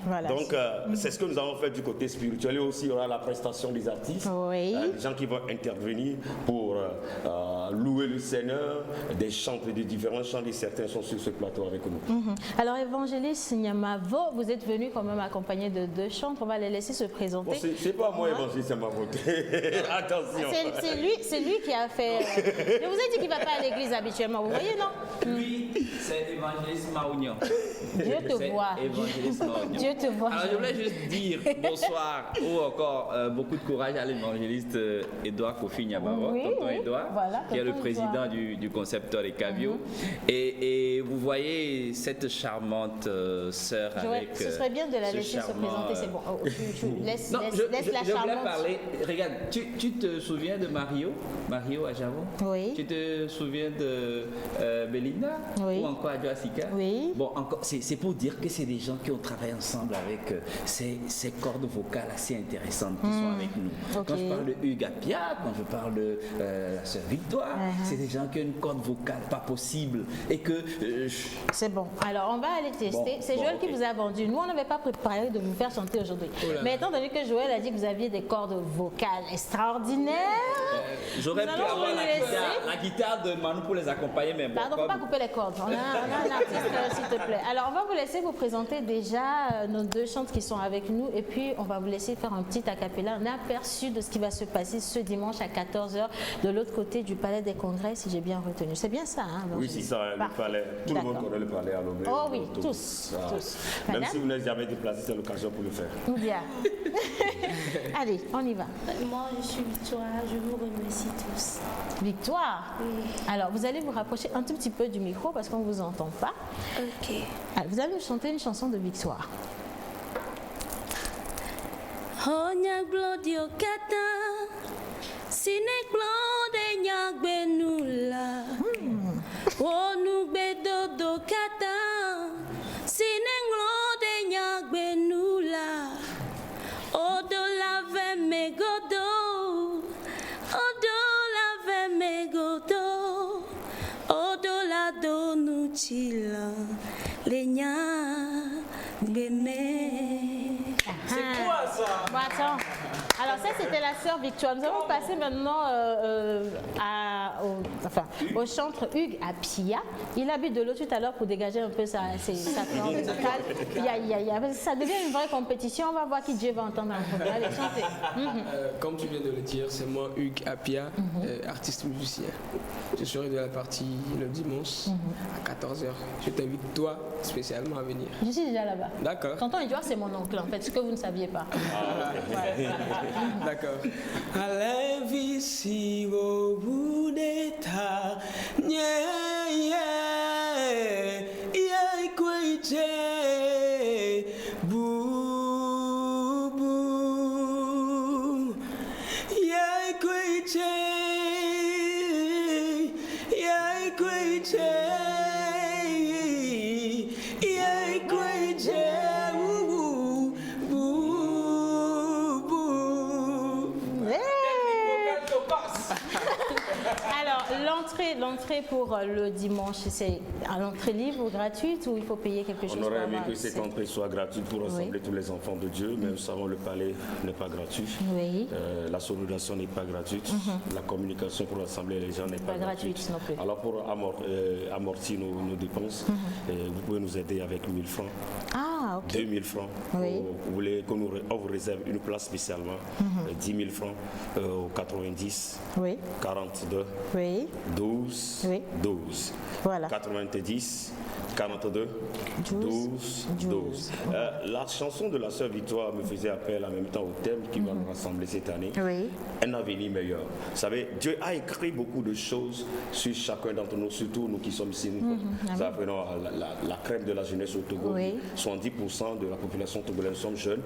Speaker 2: Voilà.
Speaker 12: Donc, c'est ce que nous allons faire du côté spirituel. Et aussi, il y aura la prestation des artistes, des gens qui vont intervenir pour louer le Seigneur, des chants, des différents chants, et certains sont sur ce plateau avec nous.
Speaker 2: Alors, évangéliste Nyamavo, vous êtes venu quand même accompagné de 2 chantres. On va les laisser se présenter.
Speaker 12: Bon, c'est pas moi, évangéliste Nyamavo. Attention.
Speaker 2: C'est lui qui a fait. Je vous ai dit qu'il ne va pas à l'église habituellement, vous voyez, non?
Speaker 3: Lui, c'est évangéliste Maounian.
Speaker 2: Dieu te voit. Dieu te voit.
Speaker 3: Alors, je voulais juste dire bonsoir ou encore beaucoup de courage à l'évangéliste Edouard Kofi Nyamavo, tonton Edouard, qui est le président du concepteur Kavio. Et vous voyez cette charmante sœur avec.
Speaker 2: Ce serait bien de la laisser se présenter, c'est bon. Laisse la charmante.
Speaker 3: Je voulais parler. Regarde, tu te souviens de Mario Ajavo?
Speaker 2: Oui.
Speaker 3: Tu te souviens de Belinda?
Speaker 2: Oui.
Speaker 3: Ou encore Adjoasika?
Speaker 2: Oui.
Speaker 3: Bon, encore, c'est pour dire que c'est des gens qui ont travaillé ensemble avec ces cordes vocales assez intéressantes qui sont avec nous. Quand je parle de Hugues Apia, quand je parle de la sœur Victoire, c'est des gens qui ont une corde vocale pas possible et que...
Speaker 2: C'est bon. Alors, on va aller tester. C'est Joël qui vous a vendu. Nous, on n'avait pas préparé de vous faire chanter aujourd'hui. Mais étant donné que Joël a dit que vous aviez des cordes vocales extraordinaires...
Speaker 3: J'aurais pu avoir la guitare de Manu pour les accompagner, mais bon...
Speaker 2: Pardon, il ne faut pas couper les cordes. On a un artiste, s'il te plaît. Alors, on va vous laisser vous présenter déjà nos 2 chantres qui sont avec nous et puis on va vous laisser faire un petit acapella, un aperçu de ce qui va se passer ce dimanche à 14h de l'autre côté du Palais des Congrès, si j'ai bien retenu. C'est bien ça, hein?
Speaker 12: Oui, c'est ça, le palais. Tout le monde connaît le palais à Lomé.
Speaker 2: Oh oui, tous.
Speaker 12: Même si vous n'êtes jamais déplacé, c'est l'occasion pour le faire.
Speaker 2: Bien. Allez, on y va.
Speaker 13: Moi, je suis Victoire, je vous remercie tous.
Speaker 2: Victoire?
Speaker 13: Oui.
Speaker 2: Alors, vous allez vous rapprocher un tout petit peu du micro parce qu'on ne vous entend pas.
Speaker 13: Ok.
Speaker 2: Alors, vous allez nous chanter une chanson de Victoire.
Speaker 13: Onyak blodio kata, sinek blode nyak benula. Onu bedodo kata, sinek blode nyak benula. Odo lave me godo, odo lave me godo, odo la donu chila, lenya beme.
Speaker 4: C'est quoi ça?
Speaker 2: Bon, attends. Alors ça, c'était la sœur Victoire. Nous allons passer maintenant au chantre Hugues à Pia. Il a bu de l'eau tout à l'heure pour dégager un peu sa corde vocale. Ça devient une vraie compétition. On va voir qui Dieu va entendre en premier. Allez, chantez.
Speaker 14: Comme tu viens de le dire, c'est moi Hugues Apia, artiste musicien. Je serai de la partie le dimanche à 14h. Je t'invite toi spécialement à venir.
Speaker 2: Je suis déjà là-bas.
Speaker 14: D'accord.
Speaker 2: Tonton Edouard, c'est mon oncle en fait, ce que vous ne saviez pas.
Speaker 14: D'accord. Allez ici au bout d'état.
Speaker 2: L'entrée pour le dimanche, c'est à l'entrée libre ou gratuite ou il faut payer quelque chose?
Speaker 12: On aurait aimé que cette entrée soit gratuite pour rassembler tous les enfants de Dieu, mais nous savons que le palais n'est pas gratuit.
Speaker 2: Oui.
Speaker 12: La sonorisation n'est pas gratuite. La communication pour rassembler les gens n'est pas gratuite.
Speaker 2: Non plus.
Speaker 12: Alors pour amortir nos dépenses, vous pouvez nous aider avec 1000 francs.
Speaker 2: Ah, ok.
Speaker 12: 2000 francs.
Speaker 2: Oui.
Speaker 12: Vous voulez qu'on vous réserve une place spécialement. 10 000 francs au 90.
Speaker 2: Oui.
Speaker 12: 42.
Speaker 2: Oui.
Speaker 12: 12.
Speaker 2: Oui.
Speaker 12: 12.
Speaker 2: Voilà.
Speaker 12: 90. 42. 12. La chanson de la sœur Victoire me faisait appel en même temps au thème qui va nous rassembler cette année.
Speaker 2: Oui.
Speaker 12: Un avenir meilleur. Vous savez, Dieu a écrit beaucoup de choses sur chacun d'entre nous, surtout nous qui sommes ici. Nous apprenons la crème de la jeunesse au Togo.
Speaker 2: Oui.
Speaker 12: 70% de la population togolaise sommes jeunes.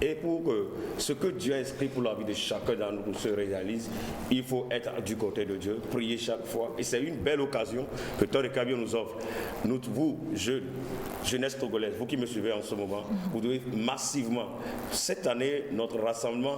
Speaker 12: Et pour que ce que Dieu a écrit pour la vie de chacun d'entre nous se réalise, il faut être du côté de Dieu, prier chaque fois. Et c'est une belle occasion que Torre Cabio nous offre. Vous, jeunesse togolaise, vous qui me suivez en ce moment, vous devez massivement, cette année, notre rassemblement,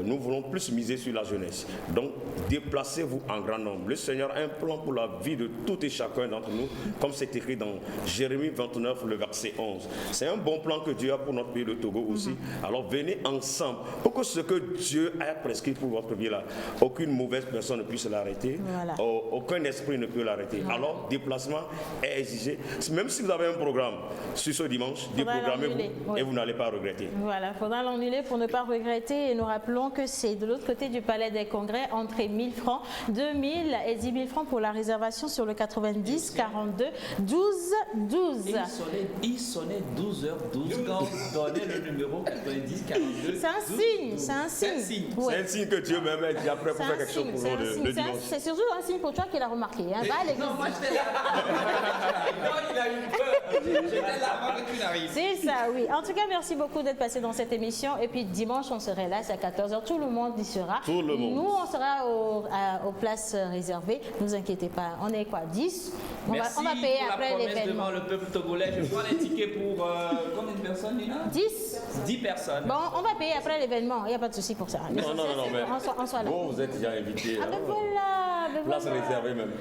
Speaker 12: nous voulons plus miser sur la jeunesse. Donc, déplacez-vous en grand nombre. Le Seigneur a un plan pour la vie de tout et chacun d'entre nous, comme c'est écrit dans Jérémie 29, le verset 11. C'est un bon plan que Dieu a pour notre pays, le Togo aussi. Alors, venez ensemble pour que ce que Dieu a prescrit pour votre vie là, aucune mauvaise personne ne puisse l'arrêter, aucun esprit ne peut l'arrêter. Alors, déplacement est exigé. Même si vous avez un programme sur ce dimanche, déprogrammez-vous et vous n'allez pas regretter.
Speaker 2: Voilà, il faudra l'annuler pour ne pas regretter. Et nous rappelons que c'est de l'autre côté du Palais des Congrès, entrée 1000 francs, 2000 et 10 000 francs pour la réservation sur le 90 42 12 12.
Speaker 3: Il sonnait 12h12 quand on donnait le numéro 90 42.
Speaker 2: C'est un signe, c'est un signe.
Speaker 12: C'est un signe que Dieu même est déjà prêt pour faire quelque chose pour nous le dimanche.
Speaker 2: C'est surtout un signe pour toi qu'il a remarqué. Hein. Va à l'église.
Speaker 3: Non, moi j'étais là. Il a eu peur. J'étais là avant que tu n'arrives.
Speaker 2: C'est ça, oui. En tout cas, merci beaucoup d'être passé dans cette émission. Et puis dimanche, on serait là, c'est à 14h. Tout le monde y sera.
Speaker 12: Tout le monde.
Speaker 2: Nous, on sera aux places réservées. Ne vous inquiétez pas. On est quoi, 10 on va payer après l'événement.
Speaker 3: Devant le peuple togolais. Je prends les tickets pour combien de personnes, Nina? 10 personnes.
Speaker 2: Bon, on va payer après l'événement. Il n'y a pas de souci pour ça.
Speaker 12: Non, mais
Speaker 2: on soit là.
Speaker 12: Bon, vous êtes déjà invité.
Speaker 2: Ah ben voilà.
Speaker 12: Place réservée même.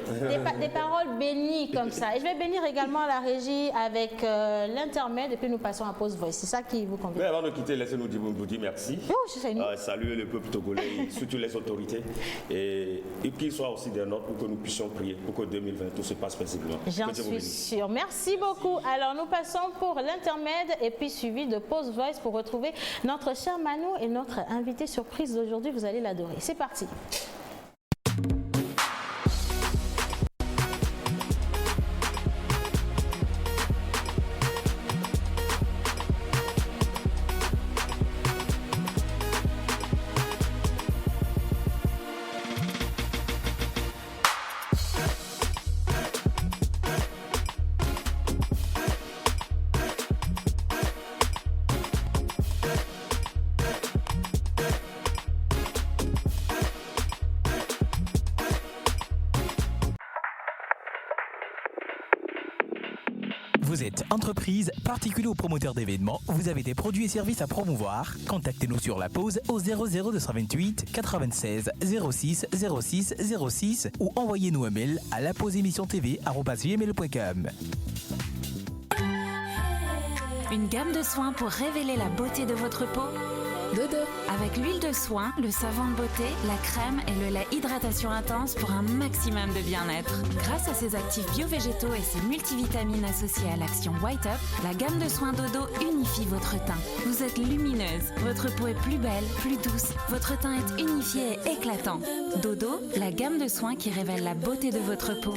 Speaker 2: Des paroles bénies comme ça. Et je vais bénir également la régie avec l'intermède et puis nous passons à pause voice. C'est ça qui vous convient.
Speaker 12: Mais avant de quitter, laissez-nous vous dire merci. Saluer le peuple togolais, surtout les autorités. Et qu'ils soient aussi des nôtres pour que nous puissions prier, pour que 2020 tout se passe paisiblement.
Speaker 2: J'en suis sûre. Merci beaucoup. Alors nous passons pour l'intermède et puis suivi de pause voice pour retrouver notre cher Manu et notre invité surprise d'aujourd'hui. Vous allez l'adorer. C'est parti.
Speaker 10: Vous êtes entreprise, particulier ou promoteur d'événements, vous avez des produits et services à promouvoir. Contactez-nous sur la pause au 00228 96 06 06 06 ou envoyez-nous un mail à lapauseémissiontv@gmail.com.
Speaker 11: Une gamme de soins pour révéler la beauté de votre peau. Dodo. Avec l'huile de soin, le savon de beauté, la crème et le lait hydratation intense pour un maximum de bien-être. Grâce à ses actifs bio-végétaux et ses multivitamines associées à l'action White Up, la gamme de soins Dodo unifie votre teint. Vous êtes lumineuse, votre peau est plus belle, plus douce, votre teint est unifié et éclatant. Dodo, la gamme de soins qui révèle la beauté de votre peau.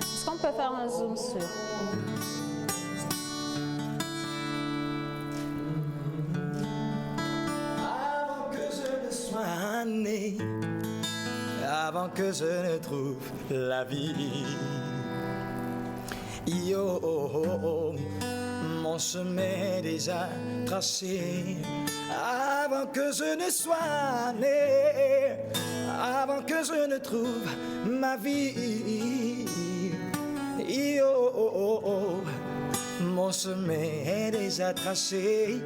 Speaker 2: Est-ce qu'on peut faire un zoom sur?
Speaker 8: Avant que je ne sois né, avant que je ne trouve la vie, mon chemin est déjà tracé. Avant que je ne sois né, avant que je ne trouve ma vie, mon chemin est déjà tracé.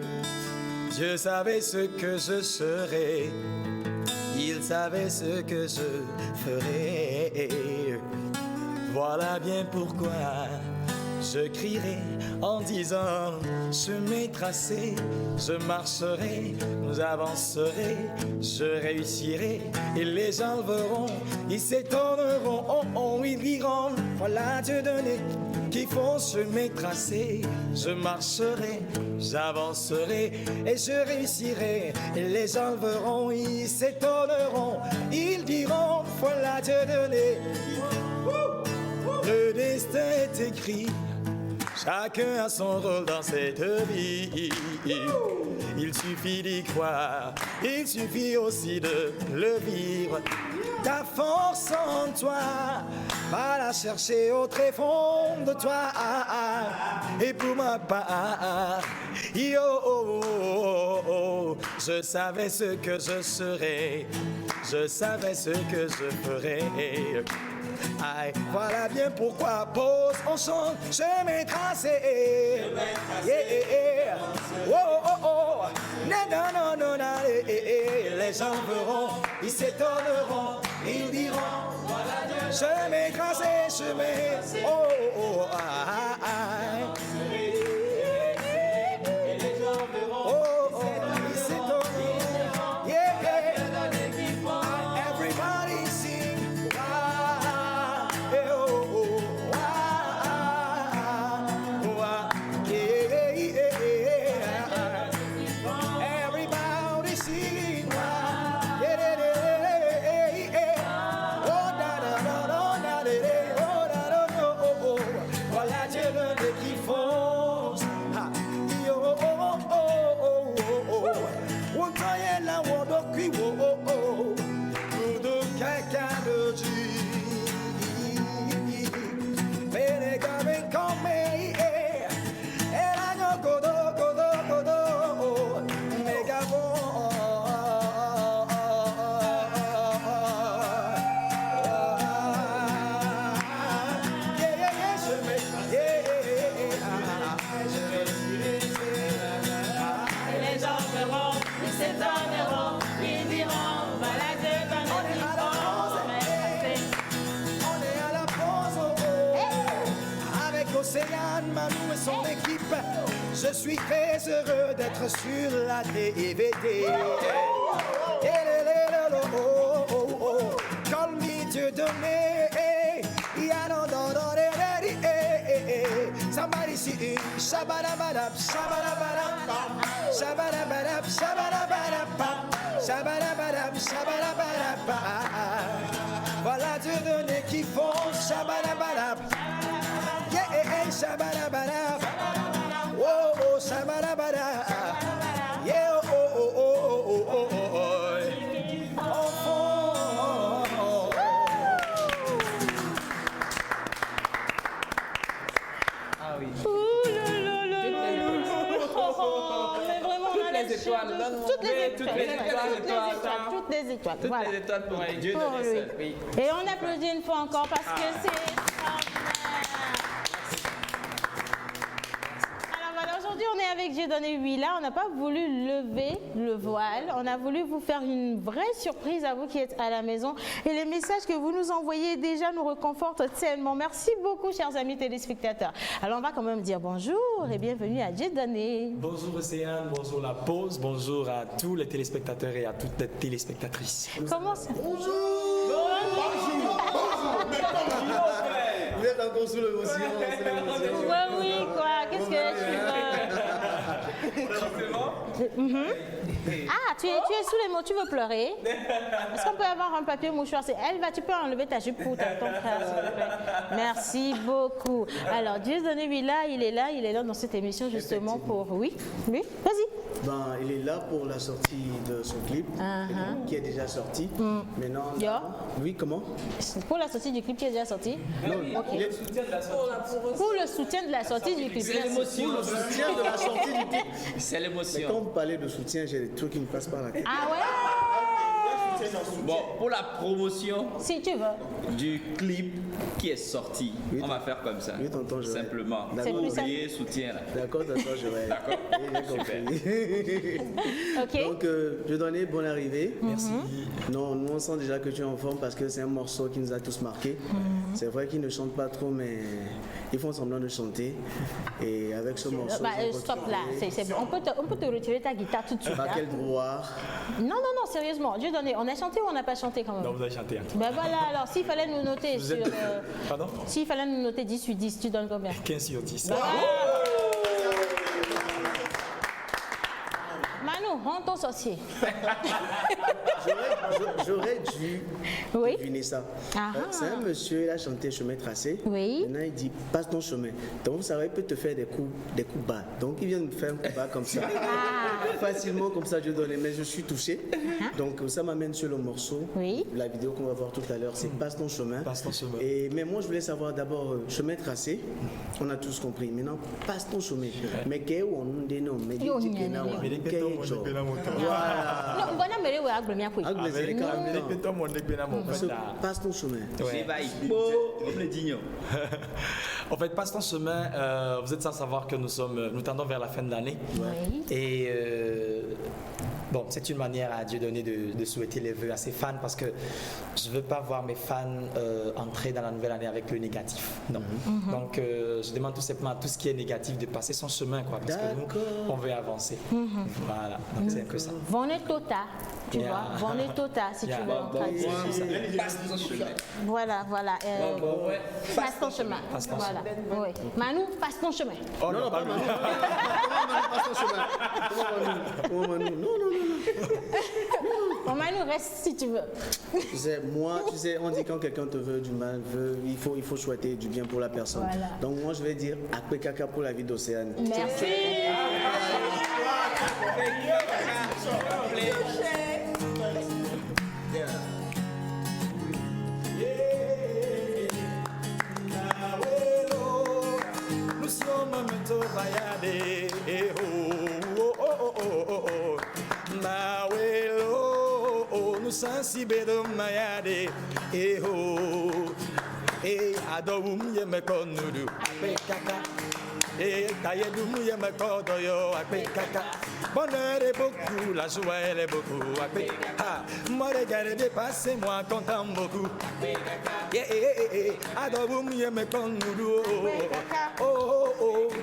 Speaker 8: Dieu savait ce que je serais, il savait ce que je ferais. Voilà bien pourquoi je crierai en disant: chemin tracé, je marcherai, nous avancerai, je réussirai. Et les gens verront, ils s'étonneront, ils diront: voilà Dieu donné qui font chemin tracé. Je marcherai, j'avancerai et je réussirai. Et les gens verront, ils s'étonneront, ils diront: voilà Dieu donné. Le destin est écrit, chacun a son rôle dans cette vie. Il suffit d'y croire, il suffit aussi de le vivre. Ta force en toi, va la chercher au tréfonds de toi. Et pour ma part, je savais ce que je serais, je savais ce que je ferais. Aïe, voilà bien pourquoi pose, on chante, chemin tracé. Yeah. Oh. Non, les gens verront, ils s'étonneront, ils diront: chemin tracé, chemin. Ils s'étonneront. Yeah. Everybody sing. Everybody sing. Voilà Dieu qui fonce. La qui de quelqu'un de
Speaker 2: Les gens verront, ils s'étonneront, ils diront: voilà Dieu donné qui
Speaker 8: On est à la pause, avec Océane, Manu et son équipe. Je suis très heureux d'être sur la TVT. Call me Dieu donné. Somebody sing, shabba-dabba-dab, shabba-dabba-dab, shabba-dabba-dab, shabba-dabba-dab, shabba-dabba-dab, shabba-dabba-dab. Voilà Dieu donné qui font shabba-dabba-dab. Yeah, shabba-dabba-dab. Oh, shabba-dabba-dab. Yeah, oh.
Speaker 3: étoiles,
Speaker 2: toutes les étoiles.
Speaker 3: toutes les étoiles.
Speaker 2: Toutes les étoiles.
Speaker 3: Toutes
Speaker 2: Voilà.
Speaker 3: les étoiles pour Dieu
Speaker 2: Pour
Speaker 3: donné
Speaker 2: lui.
Speaker 3: seul. Oui.
Speaker 2: Et on applaudit une fois encore parce que c'est extraordinaire. Alors voilà, aujourd'hui on est avec Dieudonné Huila. On n'a pas voulu lever le voile. On a voulu vous faire une vraie surprise à vous qui êtes à la maison. Et les messages que vous nous envoyez déjà nous réconfortent tellement. Merci beaucoup, chers amis téléspectateurs. Alors on va quand même dire bonjour et bienvenue à Dieudonné.
Speaker 15: Bonjour Océane, bonjour La Pause, bonjour à tous les téléspectateurs et à toutes les téléspectatrices.
Speaker 2: Comment ça?
Speaker 9: Vous êtes encore sous l'émotion.
Speaker 2: Ouais, oui, quoi. Qu'est-ce que tu veux? Mhm. Ah, tu es sous les mots, tu veux pleurer? Est-ce qu'on peut avoir un papier mouchoir? C'est elle, tu peux enlever ta jupe pour ton frère, s'il te plaît. Merci beaucoup. Alors, Dieudonné Huila, il est là dans cette émission justement pour... Oui, vas-y.
Speaker 9: Ben, il est là pour la sortie de son clip, qui est déjà sorti. Maintenant, oui, comment?
Speaker 2: Pour la sortie du clip qui est déjà sorti?
Speaker 9: Non,
Speaker 2: Ok. Pour le soutien de la sortie du clip.
Speaker 3: C'est l'émotion.
Speaker 9: Pour le soutien de la sortie du clip.
Speaker 3: C'est
Speaker 9: Mais
Speaker 3: l'émotion.
Speaker 9: quand vous parlez de soutien, j'ai des trucs qui me passent par la tête.
Speaker 2: Ah ouais?
Speaker 3: Bon, pour la promotion
Speaker 2: Si tu veux.
Speaker 3: du clip qui est sorti, on va faire comme ça.
Speaker 9: Oui, tonton, je vais.
Speaker 3: Simplement.
Speaker 2: C'est plus
Speaker 3: Oubliez soutien. Là.
Speaker 9: D'accord, d'accord, je vais.
Speaker 3: D'accord.
Speaker 9: Super.
Speaker 2: Ok.
Speaker 9: Donc, Dieudonné, bonne arrivée. Merci. Non, nous on sent déjà que tu es en forme parce que c'est un morceau qui nous a tous marqués. C'est vrai qu'ils ne chantent pas trop, mais ils font semblant de chanter. Et avec ce morceau.
Speaker 2: Stop là. C'est bon. On peut te retirer ta guitare tout de suite.
Speaker 9: Pas
Speaker 2: hein.
Speaker 9: quel droit.
Speaker 2: Non, sérieusement. Dieudonné, on a chanté ou on n'a pas chanté quand même?
Speaker 15: Non, vous avez chanté. Hein.
Speaker 2: Ben voilà, alors s'il fallait nous noter
Speaker 15: Vous
Speaker 2: sur...
Speaker 15: êtes- Pardon?
Speaker 2: S'il fallait nous noter 10 sur 10, tu donnes combien?
Speaker 15: 15 sur 10.
Speaker 2: Manu, rends ton sorcier.
Speaker 9: J'aurais dû
Speaker 2: Oui.
Speaker 9: deviner ça.
Speaker 2: Ah.
Speaker 9: C'est un monsieur, il a chanté chemin tracé.
Speaker 2: Oui.
Speaker 9: Maintenant, il dit passe ton chemin. Donc, ça aurait pu te faire des coups bas. Donc, il vient de me faire un coup bas comme ça. Facilement, comme ça, Dieudonné. Mais je suis touché. Donc, ça m'amène sur le morceau.
Speaker 2: Oui.
Speaker 9: La vidéo qu'on va voir tout à l'heure, c'est passe ton chemin.
Speaker 15: Passe ton chemin.
Speaker 9: Mais moi, je voulais savoir d'abord, chemin tracé. On a tous compris. Maintenant, passe ton chemin. Mais qu'est-ce qu'on dit non? Mais
Speaker 2: Yo,
Speaker 9: dis
Speaker 2: gna, gna, gna.
Speaker 9: voilà.
Speaker 2: Non, bon, mais oui, agble, quoi.
Speaker 9: Parce que passe ton chemin.
Speaker 3: C'est va comme le dignon.
Speaker 15: En fait, passe ton chemin, vous êtes sans savoir que nous tendons vers la fin de l'année.
Speaker 2: Oui.
Speaker 15: Et bon, c'est une manière à Dieudonné de souhaiter les vœux à ses fans parce que je ne veux pas voir mes fans entrer dans la nouvelle année avec le négatif. Non. Donc, je demande tout simplement à tout ce qui est négatif de passer son chemin, quoi, parce que nous, on veut avancer. Voilà, donc c'est un peu ça.
Speaker 2: Vonne tota, tu
Speaker 15: Yeah.
Speaker 2: vois. Vonne tota, si tu veux en traduire.
Speaker 3: Passe ton chemin.
Speaker 2: Voilà. Passe ton chemin.
Speaker 15: Passe ton
Speaker 2: Voilà. Oui. Manu, passe ton chemin.
Speaker 15: Oh, non, pas
Speaker 9: Manu. Passe ton chemin. Comment Manu? Non.
Speaker 2: Bon, Manu, reste si tu veux.
Speaker 9: Tu sais, on dit quand quelqu'un te veut du mal, il faut souhaiter du bien pour la personne.
Speaker 2: Voilà.
Speaker 9: Donc moi, je vais dire Akpe Kaka pour la vie d'Océane.
Speaker 2: Merci.
Speaker 15: Nous sommes maintenant bayadés, nous sommes si bédons mayadés, et adoum yeme konudu, akpe kaka, et taïedoum yeme kodoyo, akpe kaka. Bonheur est beaucoup, la joie elle est beaucoup, akpe kaka. Moi regardez dépasser moi content beaucoup, adoum yeme konudu,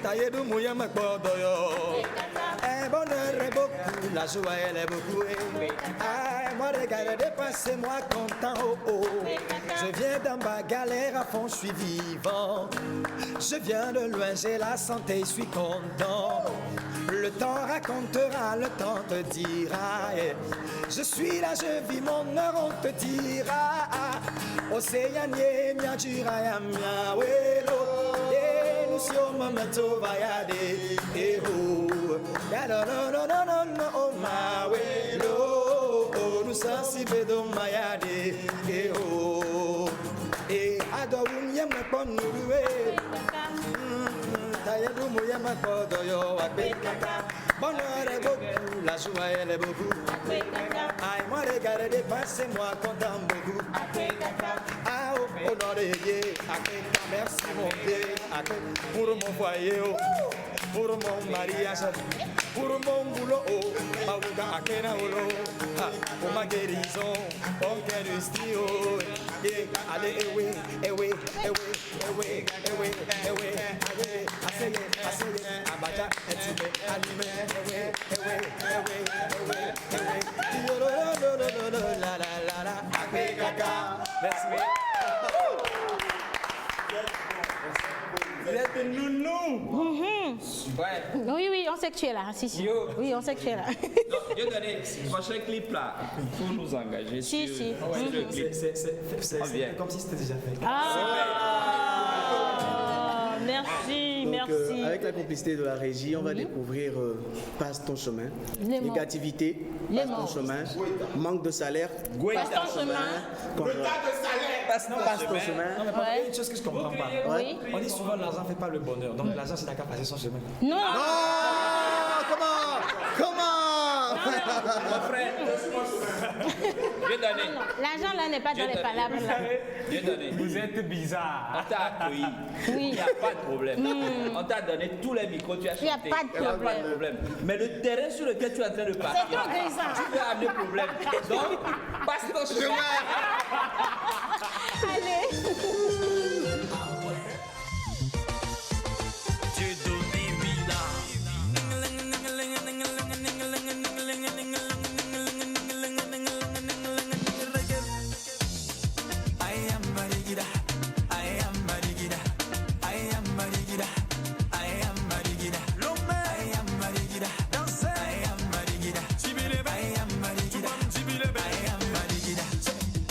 Speaker 15: taïedoum yeme kodoyo. Bonheur est beaucoup, la joie elle est beaucoup. Moi regardez dépasser moi content. Je viens d'en bas, galère à fond, je suis vivant. Je viens de loin, j'ai la santé, je suis content. Le temps racontera, le temps te dira. Je suis là, je vis mon heure, on te dira. Océanier, mia dura, ya mia welo. Nous sommes maintenant vayade. No, ma welo. Nous sommes si bédon mayade. Adowum yema konuwe. Tayedumu yema kodoyo akpe kaka. bonheur est beaucoup, la joie elle est beaucoup. Aïe, moi regarde dépasser moi content beaucoup. Ah oh, oh non de Dieu, merci mon Dieu, pour mon foyer, oh, pour mon mariage, pour mon boulot, oh, ma ouga akena olo, pour ma guérison, pour quel style, yeah, allez, away, away, away, away, away, away, away, asseyez, abacha, etime, allumé, away, away, away, away, away, la la la la, akwe kaka, merci.
Speaker 6: Vous êtes nounou.
Speaker 2: Ouais. Oui, oui, on sait que tu es là. Si, si. Oui, on sait que tu es là.
Speaker 3: Donc, Dieudonné, prochain clip là, il faut nous engager sur le clip.
Speaker 9: C'est comme si c'était déjà fait.
Speaker 2: Merci,
Speaker 9: Donc,
Speaker 2: merci.
Speaker 9: avec la complicité de la régie, on va découvrir Passe ton chemin,
Speaker 2: Les mots.
Speaker 9: négativité,
Speaker 2: Les
Speaker 9: Passe ton
Speaker 2: mots.
Speaker 9: chemin, manque de salaire,
Speaker 2: Passe ton chemin.
Speaker 9: Passe ton chemin.
Speaker 15: Non, mais par contre, une chose que je comprends pas.
Speaker 2: Oui.
Speaker 15: On dit souvent l'argent ne fait pas le bonheur. Donc l'argent, c'est d'accord passer son chemin.
Speaker 2: Non.
Speaker 9: Comment
Speaker 3: Mon frère, Dieudonné.
Speaker 2: L'argent là n'est pas dans les palabres là.
Speaker 3: Dieudonné.
Speaker 6: Vous êtes bizarre.
Speaker 3: On t'a accueilli.
Speaker 2: Oui.
Speaker 3: Il n'y a pas de problème. On t'a donné tous les micros, tu as chanté.
Speaker 2: Il y a pas de problème.
Speaker 3: Mais le terrain sur lequel tu es en train de partir,
Speaker 2: C'est trop grisant.
Speaker 3: tu peux amener problème. Donc, passe ton chemin.
Speaker 2: Allez.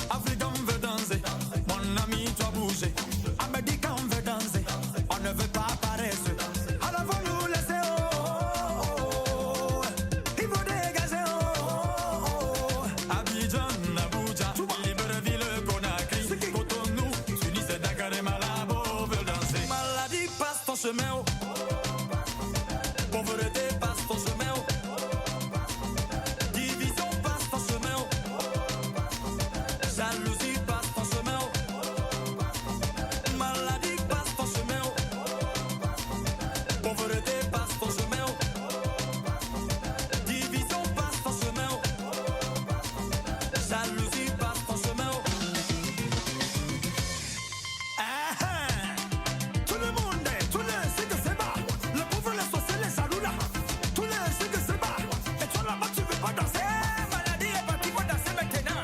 Speaker 8: Africain veut danser, mon ami toi bouger. Américain veut danser, on ne veut pas paresseux. Alors faut nous laisser il faut dégager Abidjan, Abuja, Libreville, Conakry, Cotonou, Tunis, Dakar et Malabo veulent danser. Maladie passe ton chemin, pauvreté passe ton chemin, division passe ton chemin. Jalousie passe ton chemin, maladie passe ton chemin, pauvreté passe ton chemin, division passe ton chemin, jalousie passe ton chemin. Tout le monde, tout le sait que c'est bas, le pauvre, les sorciers, les jaloux là, tout le sait que c'est bas, et toi là-bas tu veux pas danser, maladie est partie, faut danser maintenant.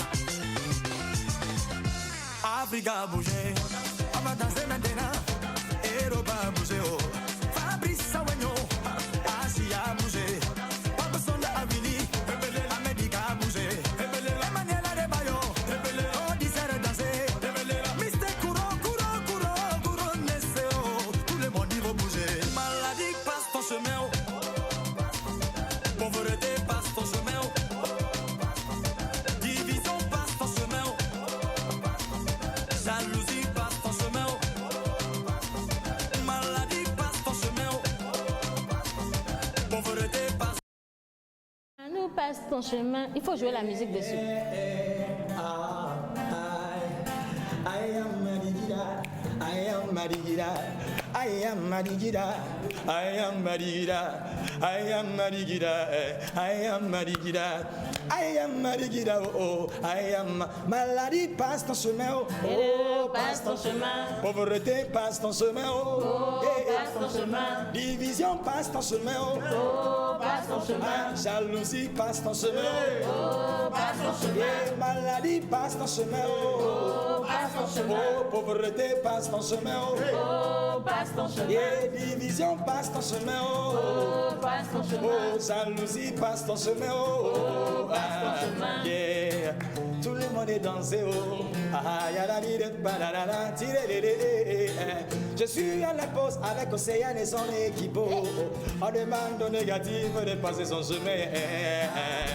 Speaker 8: Africa bouger, on va danser maintenant. Europa bouger, oh. Fabrice Sawagno, Asia bouger. Pas besoin d'Avili, America bouger. Emmanuel Adebayo, on disait danser. Mister Kouro, Nessé, oh. Tout le monde il va bouger. Maladie passe ton chemin, pauvreté passe ton chemin, division passe ton chemin. Jalousie passe ton chemin, maladie passe ton chemin, pauvreté passe.
Speaker 2: Nous passe ton chemin. Il faut jouer la musique dessus.
Speaker 15: I am Marigida, I am Marigida, I am Marigida, I am Marigida, I am Marigida, I am Marigida, I am Marigida, oh, I am maladie passe ton chemin, oh,
Speaker 2: passe ton chemin,
Speaker 15: pauvreté passe ton chemin, oh,
Speaker 2: passe ton chemin,
Speaker 15: division passe ton chemin,
Speaker 2: oh, passe ton chemin,
Speaker 15: jalousie passe ton chemin,
Speaker 2: oh, passe ton chemin,
Speaker 15: maladie passe ton chemin,
Speaker 2: oh, passe ton chemin,
Speaker 15: oh, pauvreté passe ton chemin,
Speaker 2: oh, passe ton chemin,
Speaker 15: division passe ton chemin,
Speaker 2: oh, passe ton chemin,
Speaker 15: oh, jalousie passe ton chemin, oh,
Speaker 2: passe ton chemin,
Speaker 15: yeah. Tout le monde est dansé, oh, ah, yada di de badadada, tire de de. Je suis à la pause avec Océane et son équipe, oh, on demande aux négatifs de passer son chemin,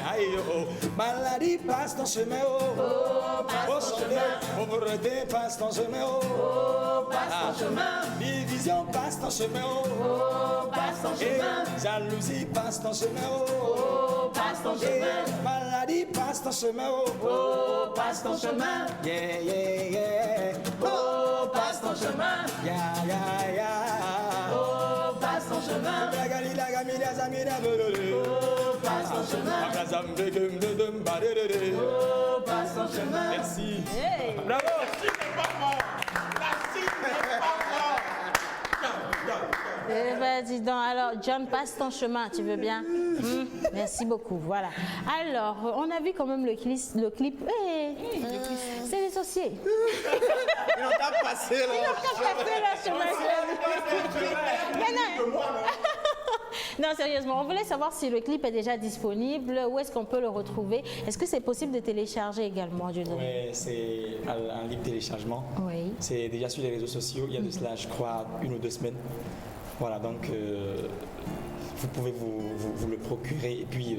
Speaker 15: aïe, oh, maladie passe ton chemin, oh, passe ton chemin, pauvreté passe ton chemin, oh,
Speaker 2: passe ton chemin,
Speaker 15: division passe ton chemin, oh,
Speaker 2: passe ton chemin,
Speaker 15: Jalousie passe ton chemin,
Speaker 2: Oh, passe ton chemin.
Speaker 15: Maladie passe ton chemin,
Speaker 2: Oh, passe ton chemin.
Speaker 15: Yeah, yeah, yeah.
Speaker 2: Oh, passe ton chemin.
Speaker 15: Yeah, yeah, yeah.
Speaker 2: Oh, passe ton chemin. Oh, passe ton chemin. Oh, passe ton chemin.
Speaker 15: Merci.
Speaker 2: Hey.
Speaker 6: Bravo.
Speaker 2: Eh ben, dis donc, alors, John, passe ton chemin, tu veux bien? Merci beaucoup, voilà. Alors, on a vu quand même le clip. C'est les sorciers.
Speaker 7: Ils ont qu'à passer là.
Speaker 2: Ils ont qu'à passer là, chemin. Mais non. Non, sérieusement, on voulait savoir si le clip est déjà disponible, où est-ce qu'on peut le retrouver. Est-ce que c'est possible de télécharger également, Dieu donné?
Speaker 16: Oui, c'est un libre téléchargement.
Speaker 2: Oui.
Speaker 16: C'est déjà sur les réseaux sociaux, il y a de cela, je crois, 1 ou 2 semaines. Voilà, donc vous pouvez vous le procurer et puis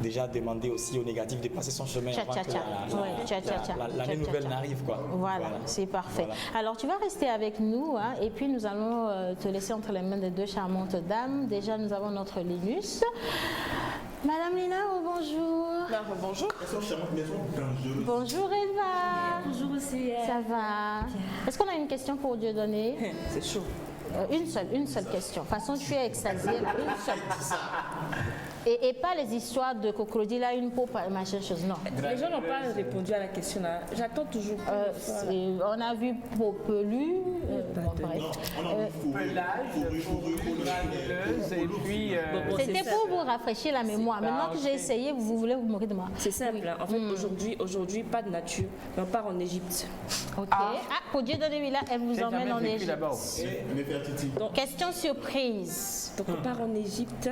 Speaker 16: déjà demander aussi au négatif de passer son chemin avant que l'année nouvelle n'arrive, quoi.
Speaker 2: Voilà, c'est parfait.
Speaker 16: Voilà.
Speaker 2: Alors, tu vas rester avec nous hein, et puis nous allons te laisser entre les mains de deux charmantes dames. Déjà, nous avons notre Linus. Madame Lina, bonjour.
Speaker 5: Bonjour.
Speaker 2: Bonjour Eva.
Speaker 13: Bonjour aussi.
Speaker 2: Ça va? Est-ce qu'on a une question pour Dieudonné?
Speaker 5: C'est chaud.
Speaker 2: Une seule question. De toute façon, tu es extasiée. Une seule. Et pas les histoires de crocodile à une peau, machin chose, non.
Speaker 17: Les gens n'ont pas répondu à la question là. J'attends toujours.
Speaker 2: On a vu peau pelue. Bref.
Speaker 6: Et puis.
Speaker 2: C'était pour vous rafraîchir la mémoire. Maintenant que j'ai essayé, vous voulez vous moquer de moi.
Speaker 17: C'est simple. En fait, aujourd'hui, pas de nature. On part en Égypte.
Speaker 2: Ok. Ah, pour Dieu donner Villa, elle vous emmène en Égypte.
Speaker 17: Donc,
Speaker 2: question surprise.
Speaker 17: Donc on part en Égypte.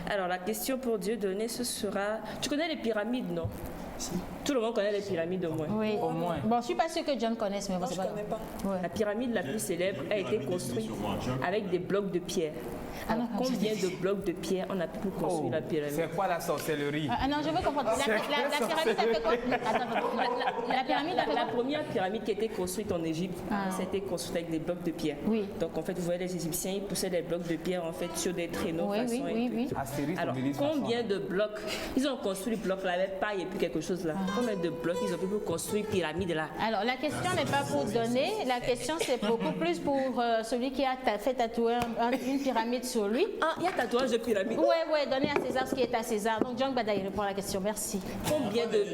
Speaker 17: Alors la question pour Dieu donné, ce sera... Tu connais les pyramides, non? Si. Tout le monde connaît les pyramides au moins.
Speaker 2: Oui, au moins. Bon, je ne suis pas sûre que John connaisse, mais bon, c'est pas grave.
Speaker 17: Ouais. La pyramide la plus célèbre a été construite avec des blocs de pierre. Alors, combien de blocs de pierre on a pu construire la pyramide?
Speaker 6: C'est quoi la sorcellerie?
Speaker 2: Non, je veux comprendre. La pyramide a fait quoi? La pyramide a fait
Speaker 17: La première pyramide qui a été construite en Égypte, c'était construite avec des blocs de pierre.
Speaker 2: Oui.
Speaker 17: Donc en fait, vous voyez les Égyptiens, ils poussaient des blocs de pierre en fait sur des traîneaux.
Speaker 2: Oui.
Speaker 17: Alors, combien de blocs? Ils ont construit le bloc là avec paille et puis quelque chose là. Combien de blocs ils ont pu construire pyramide là?
Speaker 2: Alors la question n'est pas pour donner, la question c'est beaucoup plus pour celui qui a fait tatouer une pyramide sur lui.
Speaker 17: Ah, il y a tatouage de pyramide.
Speaker 2: Ouais, donnez à César ce qui est à César. Donc John Badaï répond à la question, merci.
Speaker 17: Combien de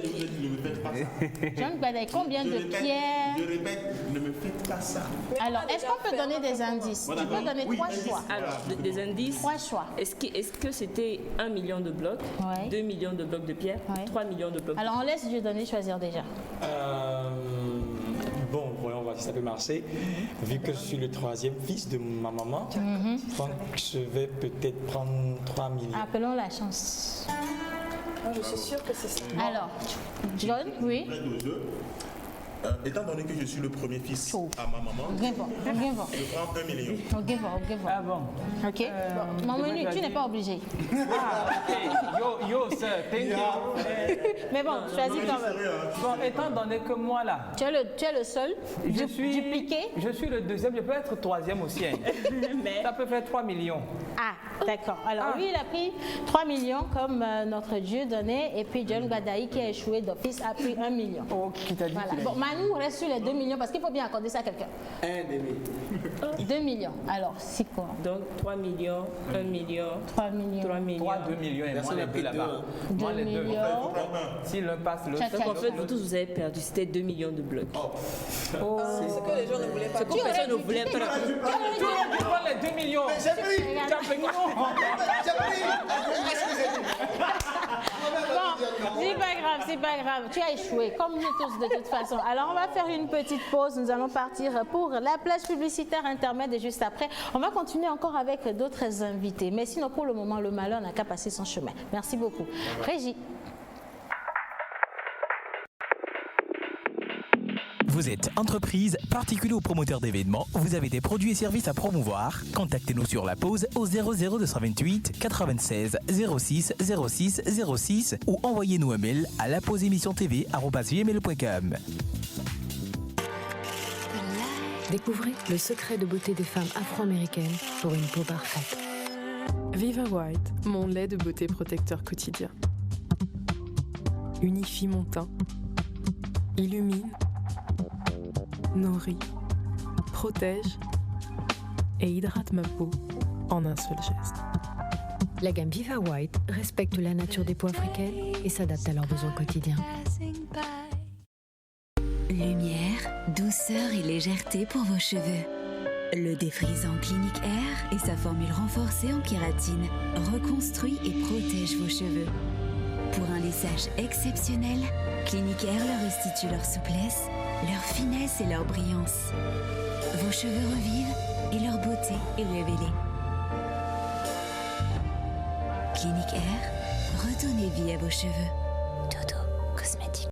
Speaker 2: John Badaï, combien de pierres?
Speaker 7: Je répète, ne me faites pas ça.
Speaker 2: Alors, est-ce qu'on peut donner des indices? Tu peux donner 3 choix.
Speaker 17: Alors, des indices.
Speaker 2: 3 choix.
Speaker 17: Est-ce que c'était 1 million de blocs, 2 millions de blocs de pierre, 3 millions de blocs?
Speaker 2: Alors, on laisse Dieu donner choisir déjà.
Speaker 16: Bon, voyons voir si ça peut marcher. Vu que je suis le 3e fils de ma maman, donc je vais peut-être prendre 3 millions.
Speaker 2: Appelons la chance.
Speaker 5: Je suis sûre que c'est ça.
Speaker 2: Alors, John, oui.
Speaker 7: Étant donné que je suis le premier fils à ma maman, je prends 1 million.
Speaker 6: Ah bon?
Speaker 2: Ok. Mon menu, tu n'es pas obligé.
Speaker 6: Ah, ok. Yo, sir, thank you.
Speaker 2: Mais bon, choisis quand même.
Speaker 6: Bon, étant donné que moi là.
Speaker 2: Tu es le seul dupliqué.
Speaker 6: Je suis le 2e, je peux être 3e aussi. Hein.
Speaker 17: Mais...
Speaker 6: Ça peut faire 3 millions.
Speaker 2: Ah, d'accord. Alors lui, il a pris 3 millions comme notre Dieu donné, et puis John Badaï qui a échoué d'office a pris 1 million.
Speaker 6: Oh, qui t'a dit
Speaker 2: voilà. Bon, Manu reste sur les 2 millions parce qu'il faut bien accorder ça à quelqu'un. 2 millions. Alors, c'est quoi?
Speaker 17: Donc 3 millions, 1 million,
Speaker 2: 3 millions.
Speaker 6: 3, 2 millions et moi les deux là-bas.
Speaker 2: 2 millions.
Speaker 6: Si l'un passe, l'autre.
Speaker 17: Donc en fait, vous tous vous avez perdu. C'était 2 millions de blocs.
Speaker 5: C'est ce que les gens ne voulaient pas.
Speaker 17: C'est que personne ne voulait pas.
Speaker 6: Tout le monde prend les 2 millions.
Speaker 7: J'ai pris.
Speaker 2: Bon, c'est pas grave. Tu as échoué, comme nous tous de toute façon. Alors, on va faire une petite pause. Nous allons partir pour la plage publicitaire intermède et juste après, on va continuer encore avec d'autres invités. Mais sinon, pour le moment, le malheur n'a qu'à passer son chemin. Merci beaucoup. Régie.
Speaker 10: Vous êtes entreprise, particulier ou promoteur d'événements, vous avez des produits et services à promouvoir. Contactez-nous sur la pause au 00228 96 06 06 06 ou envoyez-nous un mail à lapauseémissiontv@gmail.com.
Speaker 18: Découvrez le secret de beauté des femmes afro-américaines pour une peau parfaite. Viva White, mon lait de beauté protecteur quotidien. Unifie mon teint, illumine, nourrit, protège et hydrate ma peau en un seul geste.
Speaker 19: La gamme Viva White respecte la nature des peaux africaines et s'adapte à leurs besoins quotidiens.
Speaker 11: Lumière, douceur et légèreté pour vos cheveux. Le défrisant Clinique Air et sa formule renforcée en kératine reconstruit et protège vos cheveux. Pour un lissage exceptionnel, Clinique Air leur restitue leur souplesse, leur finesse et leur brillance. Vos cheveux revivent et leur beauté est révélée. Clinique Air, redonnez vie à vos cheveux. Dodo Cosmétique.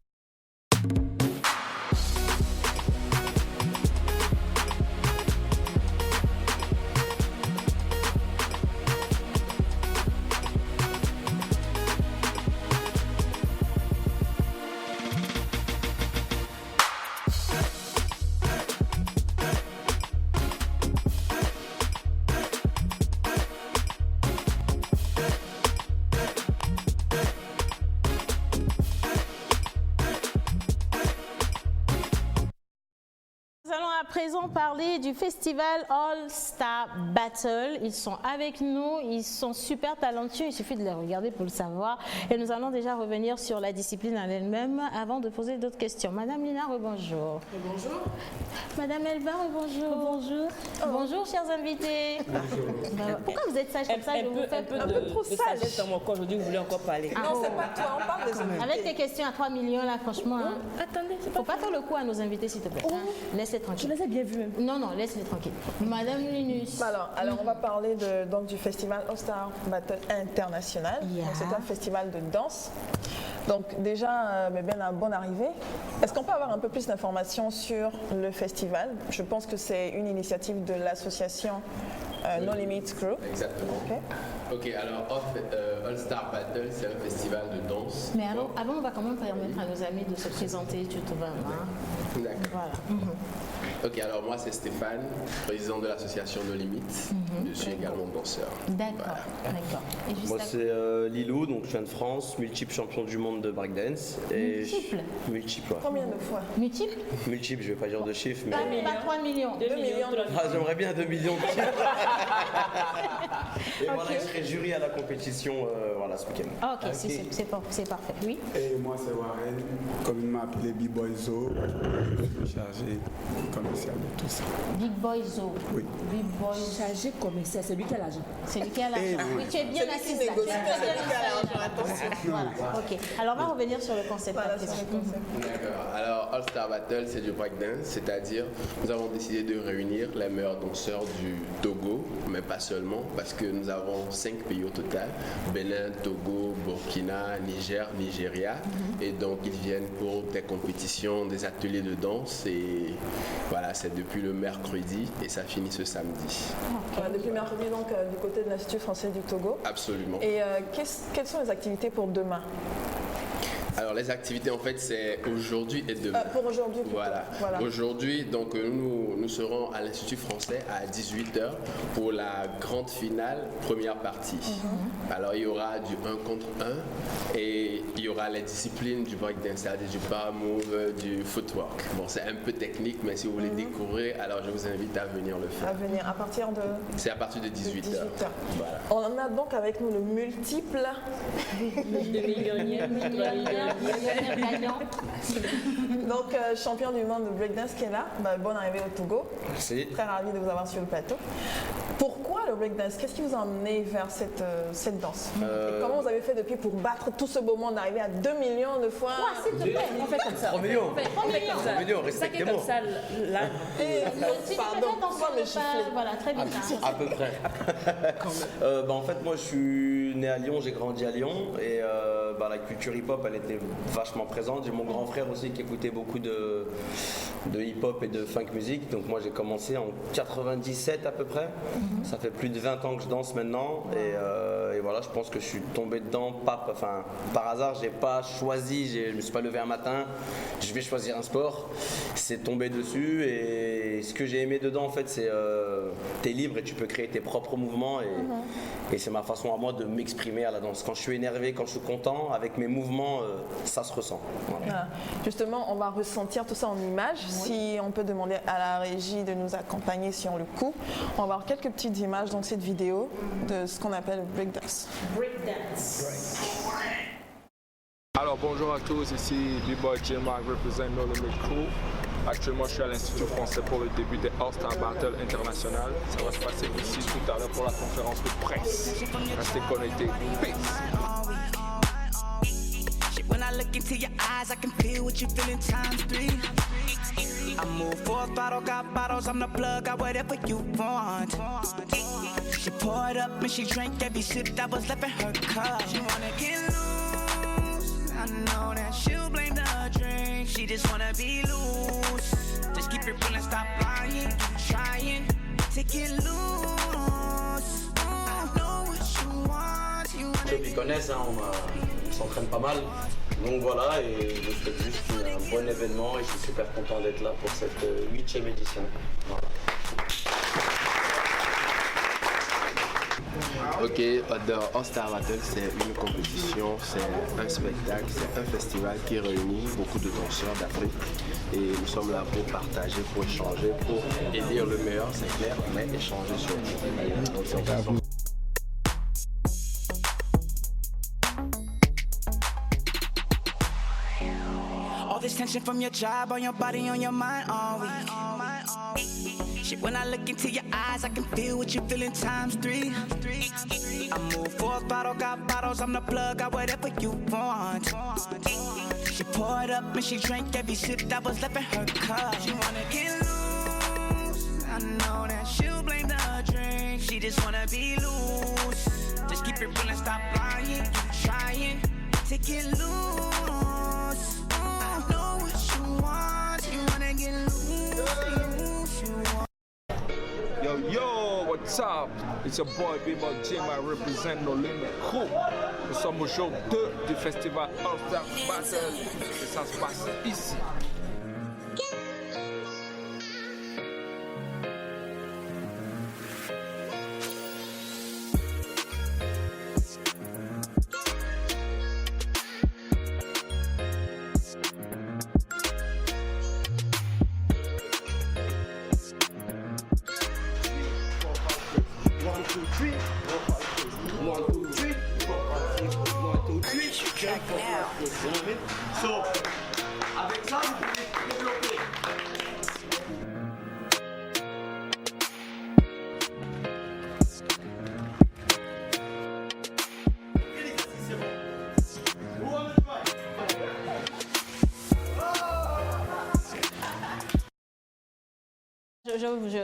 Speaker 2: Nous allons à présent parler du festival All Star Battle. Ils sont avec nous, ils sont super talentueux, il suffit de les regarder pour le savoir. Et nous allons déjà revenir sur la discipline en elle-même avant de poser d'autres questions. Madame Lina, bonjour.
Speaker 5: Bonjour.
Speaker 2: Madame Elba, bonjour. Bonjour. Bonjour, chers invités. Pourquoi vous êtes sage comme ça? Je vous fais
Speaker 17: un peu trop sage. Dans mon corps aujourd'hui, vous voulez encore parler.
Speaker 5: Non, c'est pas toi, on parle des invités.
Speaker 2: Avec tes questions à 3 millions, là, franchement. Hein.
Speaker 17: Attendez, c'est
Speaker 2: Faut pas faire le coup à nos invités, s'il te plaît. Hein. Laisse-les tranquilles.
Speaker 17: Je les ai bien vus.
Speaker 2: Non, non, laisse-les tranquilles. Madame Linus.
Speaker 5: Alors on va parler donc, du festival All Star Battle International.
Speaker 2: Yeah.
Speaker 5: Donc, c'est un festival de danse. Donc déjà, bien bonne arrivée. Est-ce qu'on peut avoir un peu plus d'informations sur le festival? Je pense que c'est une initiative de l'association No Limits Crew.
Speaker 20: Exactement. Ok, alors All Star Battle, c'est un festival de danse.
Speaker 2: Mais alors, avant, on va quand même permettre à nos amis de se présenter, tu te vas. Hein?
Speaker 20: D'accord.
Speaker 2: Voilà.
Speaker 20: Ok, alors moi c'est Stéphane, président de l'association No Limits. Je suis également danseur.
Speaker 2: D'accord, d'accord. Et juste
Speaker 21: Moi
Speaker 2: à-
Speaker 21: c'est Lilou, donc je viens de France, multiple champion du monde de breakdance.
Speaker 2: Multiple
Speaker 21: Multiple, ouais.
Speaker 5: Combien de fois?
Speaker 2: Multiple?
Speaker 21: Multiple, je vais pas dire de chiffres, mais...
Speaker 2: Pas 3 millions.
Speaker 5: 2 millions.
Speaker 21: Ah, j'aimerais bien 2 millions de chiffres. Et voilà, je serai jury à la compétition voilà, ce week-end.
Speaker 2: Ok, c'est parfait. Oui.
Speaker 22: Et moi c'est Warren, comme il m'a appelé B-Boy Zo, je suis chargé commercial de tout ça.
Speaker 2: Big Boy Zo.
Speaker 22: Oui.
Speaker 2: Big Boy.
Speaker 17: Chargé commercial, c'est lui qui a l'argent.
Speaker 2: C'est lui qui a l'argent. Oui, tu es bien
Speaker 5: C'est lui qui
Speaker 2: assise là.
Speaker 5: négocie,
Speaker 2: Tu es bien
Speaker 5: c'est lui qui a
Speaker 2: installée
Speaker 5: l'argent,
Speaker 2: là.
Speaker 5: attention.
Speaker 2: Voilà, ok. Alors on va revenir sur le concept.
Speaker 5: Voilà,
Speaker 2: après.
Speaker 5: sur le concept.
Speaker 20: D'accord. Alors All Star Battle, c'est du breakdance, c'est-à-dire nous avons décidé de réunir les meilleurs danseurs du Togo, mais pas seulement, parce que nous avons 5 pays au total, Bénin, Togo, Burkina, Niger, Nigeria, et donc ils viennent pour des compétitions, des ateliers de danse, et voilà, c'est depuis le mercredi et ça finit ce samedi.
Speaker 5: Voilà, depuis mercredi, donc, du côté de l'Institut français du Togo.
Speaker 20: Absolument.
Speaker 5: Et quelles sont les activités pour demain?
Speaker 20: Alors les activités en fait c'est aujourd'hui et demain.
Speaker 5: Pour aujourd'hui plutôt.
Speaker 20: Voilà. Aujourd'hui donc nous serons à l'Institut français à 18h pour la grande finale première partie. Alors il y aura du 1 contre 1 et il y aura les disciplines du breakdance, c'est-à-dire du power move, du footwork. Bon c'est un peu technique mais si vous voulez découvrir alors je vous invite à venir le faire.
Speaker 5: À venir à partir de...
Speaker 20: C'est à partir de 18h. Voilà.
Speaker 5: On en a donc avec nous le multiple donc champion du monde de breakdance qui est là. Bonne arrivée au Togo.
Speaker 21: Merci.
Speaker 5: Très ravi de vous avoir sur le plateau. Pourquoi le breakdance? Qu'est-ce qui vous a emmené vers cette danse? Et comment vous avez fait depuis pour battre tout ce beau monde, d'arriver à 2 millions de fois?
Speaker 2: S'il te plaît,
Speaker 17: On fait comme ça.
Speaker 21: 3 millions.
Speaker 17: On fait comme ça.
Speaker 21: 3 millions,
Speaker 17: C'est ça qui est
Speaker 21: respectez-moi.
Speaker 17: comme ça, là.
Speaker 5: Pardon, pourquoi me gifler?
Speaker 2: Voilà, très bien.
Speaker 21: À peu près. En fait, moi je suis né à Lyon, j'ai grandi à Lyon et la culture hip-hop elle était vachement présente. J'ai mon grand frère aussi qui écoutait beaucoup de hip-hop et de funk music. Donc moi j'ai commencé en 97 à peu près. Ça fait plus de 20 ans que je danse maintenant et voilà, je pense que je suis tombé dedans par hasard. J'ai pas choisi, je me suis pas levé un matin, je vais choisir un sport. C'est tombé dessus et ce que j'ai aimé dedans en fait c'est t'es libre et tu peux créer tes propres mouvements Et c'est ma façon à moi de m'exprimer à la danse. Quand je suis énervé, quand je suis content, avec mes mouvements, ça se ressent. Voilà.
Speaker 5: Voilà. Justement, on va ressentir tout ça en images. Si on peut demander à la régie de nous accompagner sur le coup, on va voir quelques petites images dans cette vidéo de ce qu'on appelle le breakdance.
Speaker 1: Alors bonjour à tous, ici B-Boy J-Mac représente No Limit Crew. Actuellement je suis à l'Institut français pour le début des All-Star Battle International. Ça va se passer ici tout à l'heure pour la conférence de presse. Restez connectés. Peace!
Speaker 8: When I look into your eyes, I can feel what you feel in times 3. I move fourth bottle, got bottles, I'm the plug, got whatever you want. She poured up and she drank every sip that was left in her cup. She wanna get loose, I know that she'll blame the drink. She just wanna be loose, just keep it real and stop lying. Trying to get loose, I know what you want.
Speaker 21: Ceux qui connaissent, on s'entraîne pas mal. Donc voilà, et je souhaite juste un bon événement et je suis super content d'être là pour cette 8e édition. Voilà.
Speaker 20: Ok, The All-Star Battle, c'est une compétition, c'est un spectacle, c'est un festival qui réunit beaucoup de danseurs d'Afrique. Et nous sommes là pour partager, pour échanger, pour élire le meilleur, c'est clair, mais échanger sur tout. Donc c'est important.
Speaker 8: All this tension from your job, on your body, on your mind, all week. Shit, when I look into your eyes, I can feel what you feel in times 3. I move fourth bottle, got bottles, I'm the plug, got whatever you want. She poured up and she drank every sip that was left in her cup. She wanna get loose, I know that she'll blame the drink. She just wanna be loose, just keep it real and stop lying. Trying to get loose, I know what you want. You wanna get loose, you want.
Speaker 1: Yo, yo, what's up? It's your boy B-Boy J-Mac represent No Limit Crew. Nous sommes au jour 2 du festival All-Star Battle et ça se passe ici.
Speaker 21: So, avec ça, vous pouvez développer.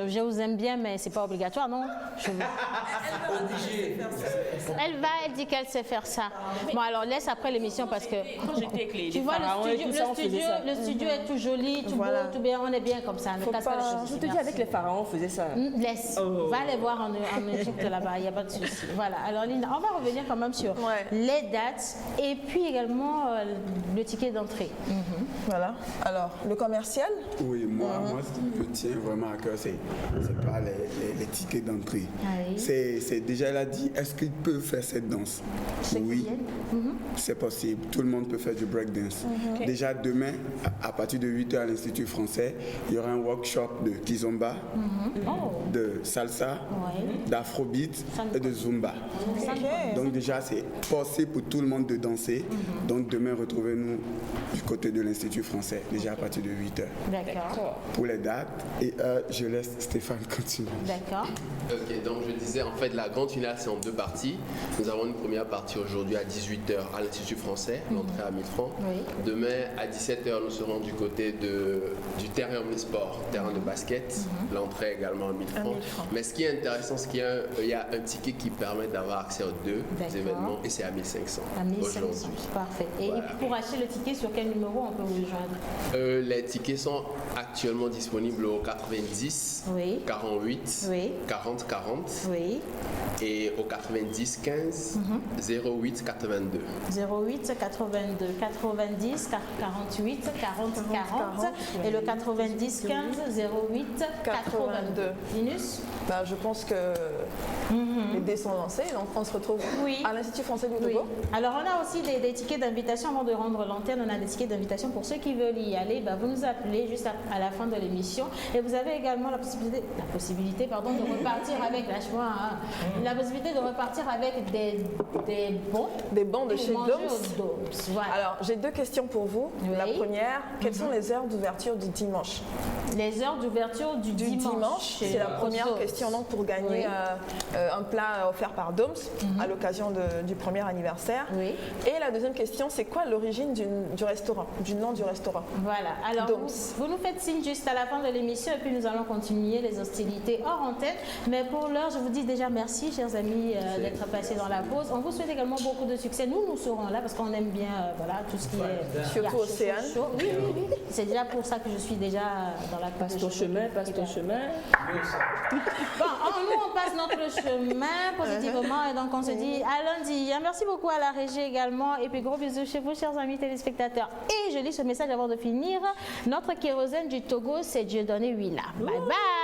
Speaker 2: Je vous aime bien, mais c'est pas obligatoire, non? Elle dit qu'elle sait faire ça. Bon, alors laisse après l'émission parce que tu vois le studio est tout joli, tout beau, tout bien, on est bien comme ça. Ne casse pas les choses.
Speaker 17: Je te dis, avec les pharaons, on faisait ça.
Speaker 2: Laisse, va les voir en Égypte là-bas, il n'y a pas de souci. Voilà, alors Linda, on va revenir quand même sur les dates et puis également le ticket d'entrée.
Speaker 5: Voilà, alors le commercial?
Speaker 22: Oui, moi ce qui me tient vraiment à cœur, c'est pas les tickets d'entrée. C'est déjà, elle a dit, est-ce qu'il peut faire cette danse? Oui, c'est possible. Tout le monde peut faire du breakdance. Déjà demain, à partir de 8h à l'Institut français, il y aura un workshop de kizomba, de salsa, d'afrobeat et de zumba. Donc déjà, c'est possible pour tout le monde de danser. Donc demain, retrouvez-nous du côté de l'Institut français, déjà à partir de 8h.
Speaker 2: D'accord.
Speaker 22: Pour les dates, et je laisse Stéphane continuer.
Speaker 2: D'accord.
Speaker 20: Ok, donc je disais, en fait, la grande finale, c'est en 2 parties. Nous avons une première partie aujourd'hui à 18h à l'Institut français, l'entrée à 1000 francs. Demain, à 17h, nous serons du côté du terrain omnisport, terrain de basket. L'entrée également à 1000 francs. Mais ce qui est intéressant, c'est qu'il y a un ticket qui permet d'avoir accès aux 2 événements et c'est à 1500 aujourd'hui.
Speaker 2: Parfait. Et pour acheter le ticket, sur quel numéro on peut vous joindre?
Speaker 20: Les tickets sont actuellement disponibles au 90 48 40 40 et au 90 15 08 82.
Speaker 2: 08 82 90 48 40 40 et le 90 15 08 82. Linus?
Speaker 5: Je pense que les dés sont lancés, donc on se retrouve à l'Institut français du Togo.
Speaker 2: Alors on a aussi des tickets d'invitation avant de rendre l'antenne, on a des tickets d'invitation pour ceux qui veulent y aller. Vous nous appelez juste à la fin de l'émission et vous avez également la possibilité de repartir avec la possibilité de repartir avec des bons.
Speaker 5: Des bons de chez Doms.
Speaker 2: Voilà.
Speaker 5: Alors j'ai deux questions pour vous. La première, quelles sont les heures d'ouverture du dimanche?
Speaker 2: Les heures d'ouverture du dimanche.
Speaker 5: C'est la première question donc, pour gagner un plat offert par Doms à l'occasion du premier anniversaire. Et la deuxième question, c'est quoi l'origine du restaurant, du nom du restaurant?
Speaker 2: Voilà, alors vous nous faites signe juste à la fin de l'émission et puis nous allons continuer les hostilités hors antenne. Mais pour l'heure, je vous dis déjà merci, chers amis, d'être passés dans la pause. On vous souhaite également beaucoup de succès. Nous serons là parce qu'on aime bien tout ce qui est...
Speaker 5: Surtout Océane.
Speaker 2: Oui. C'est déjà pour ça que je suis déjà dans la
Speaker 17: passe ton chemin.
Speaker 2: Bon, nous, on passe notre chemin positivement et donc on se dit à lundi. Merci beaucoup à la régie également et puis gros bisous chez vous, chers amis téléspectateurs. Et je lis ce message avant de finir. Notre kérosène du Togo, c'est Dieudonné Huila. Bye bye.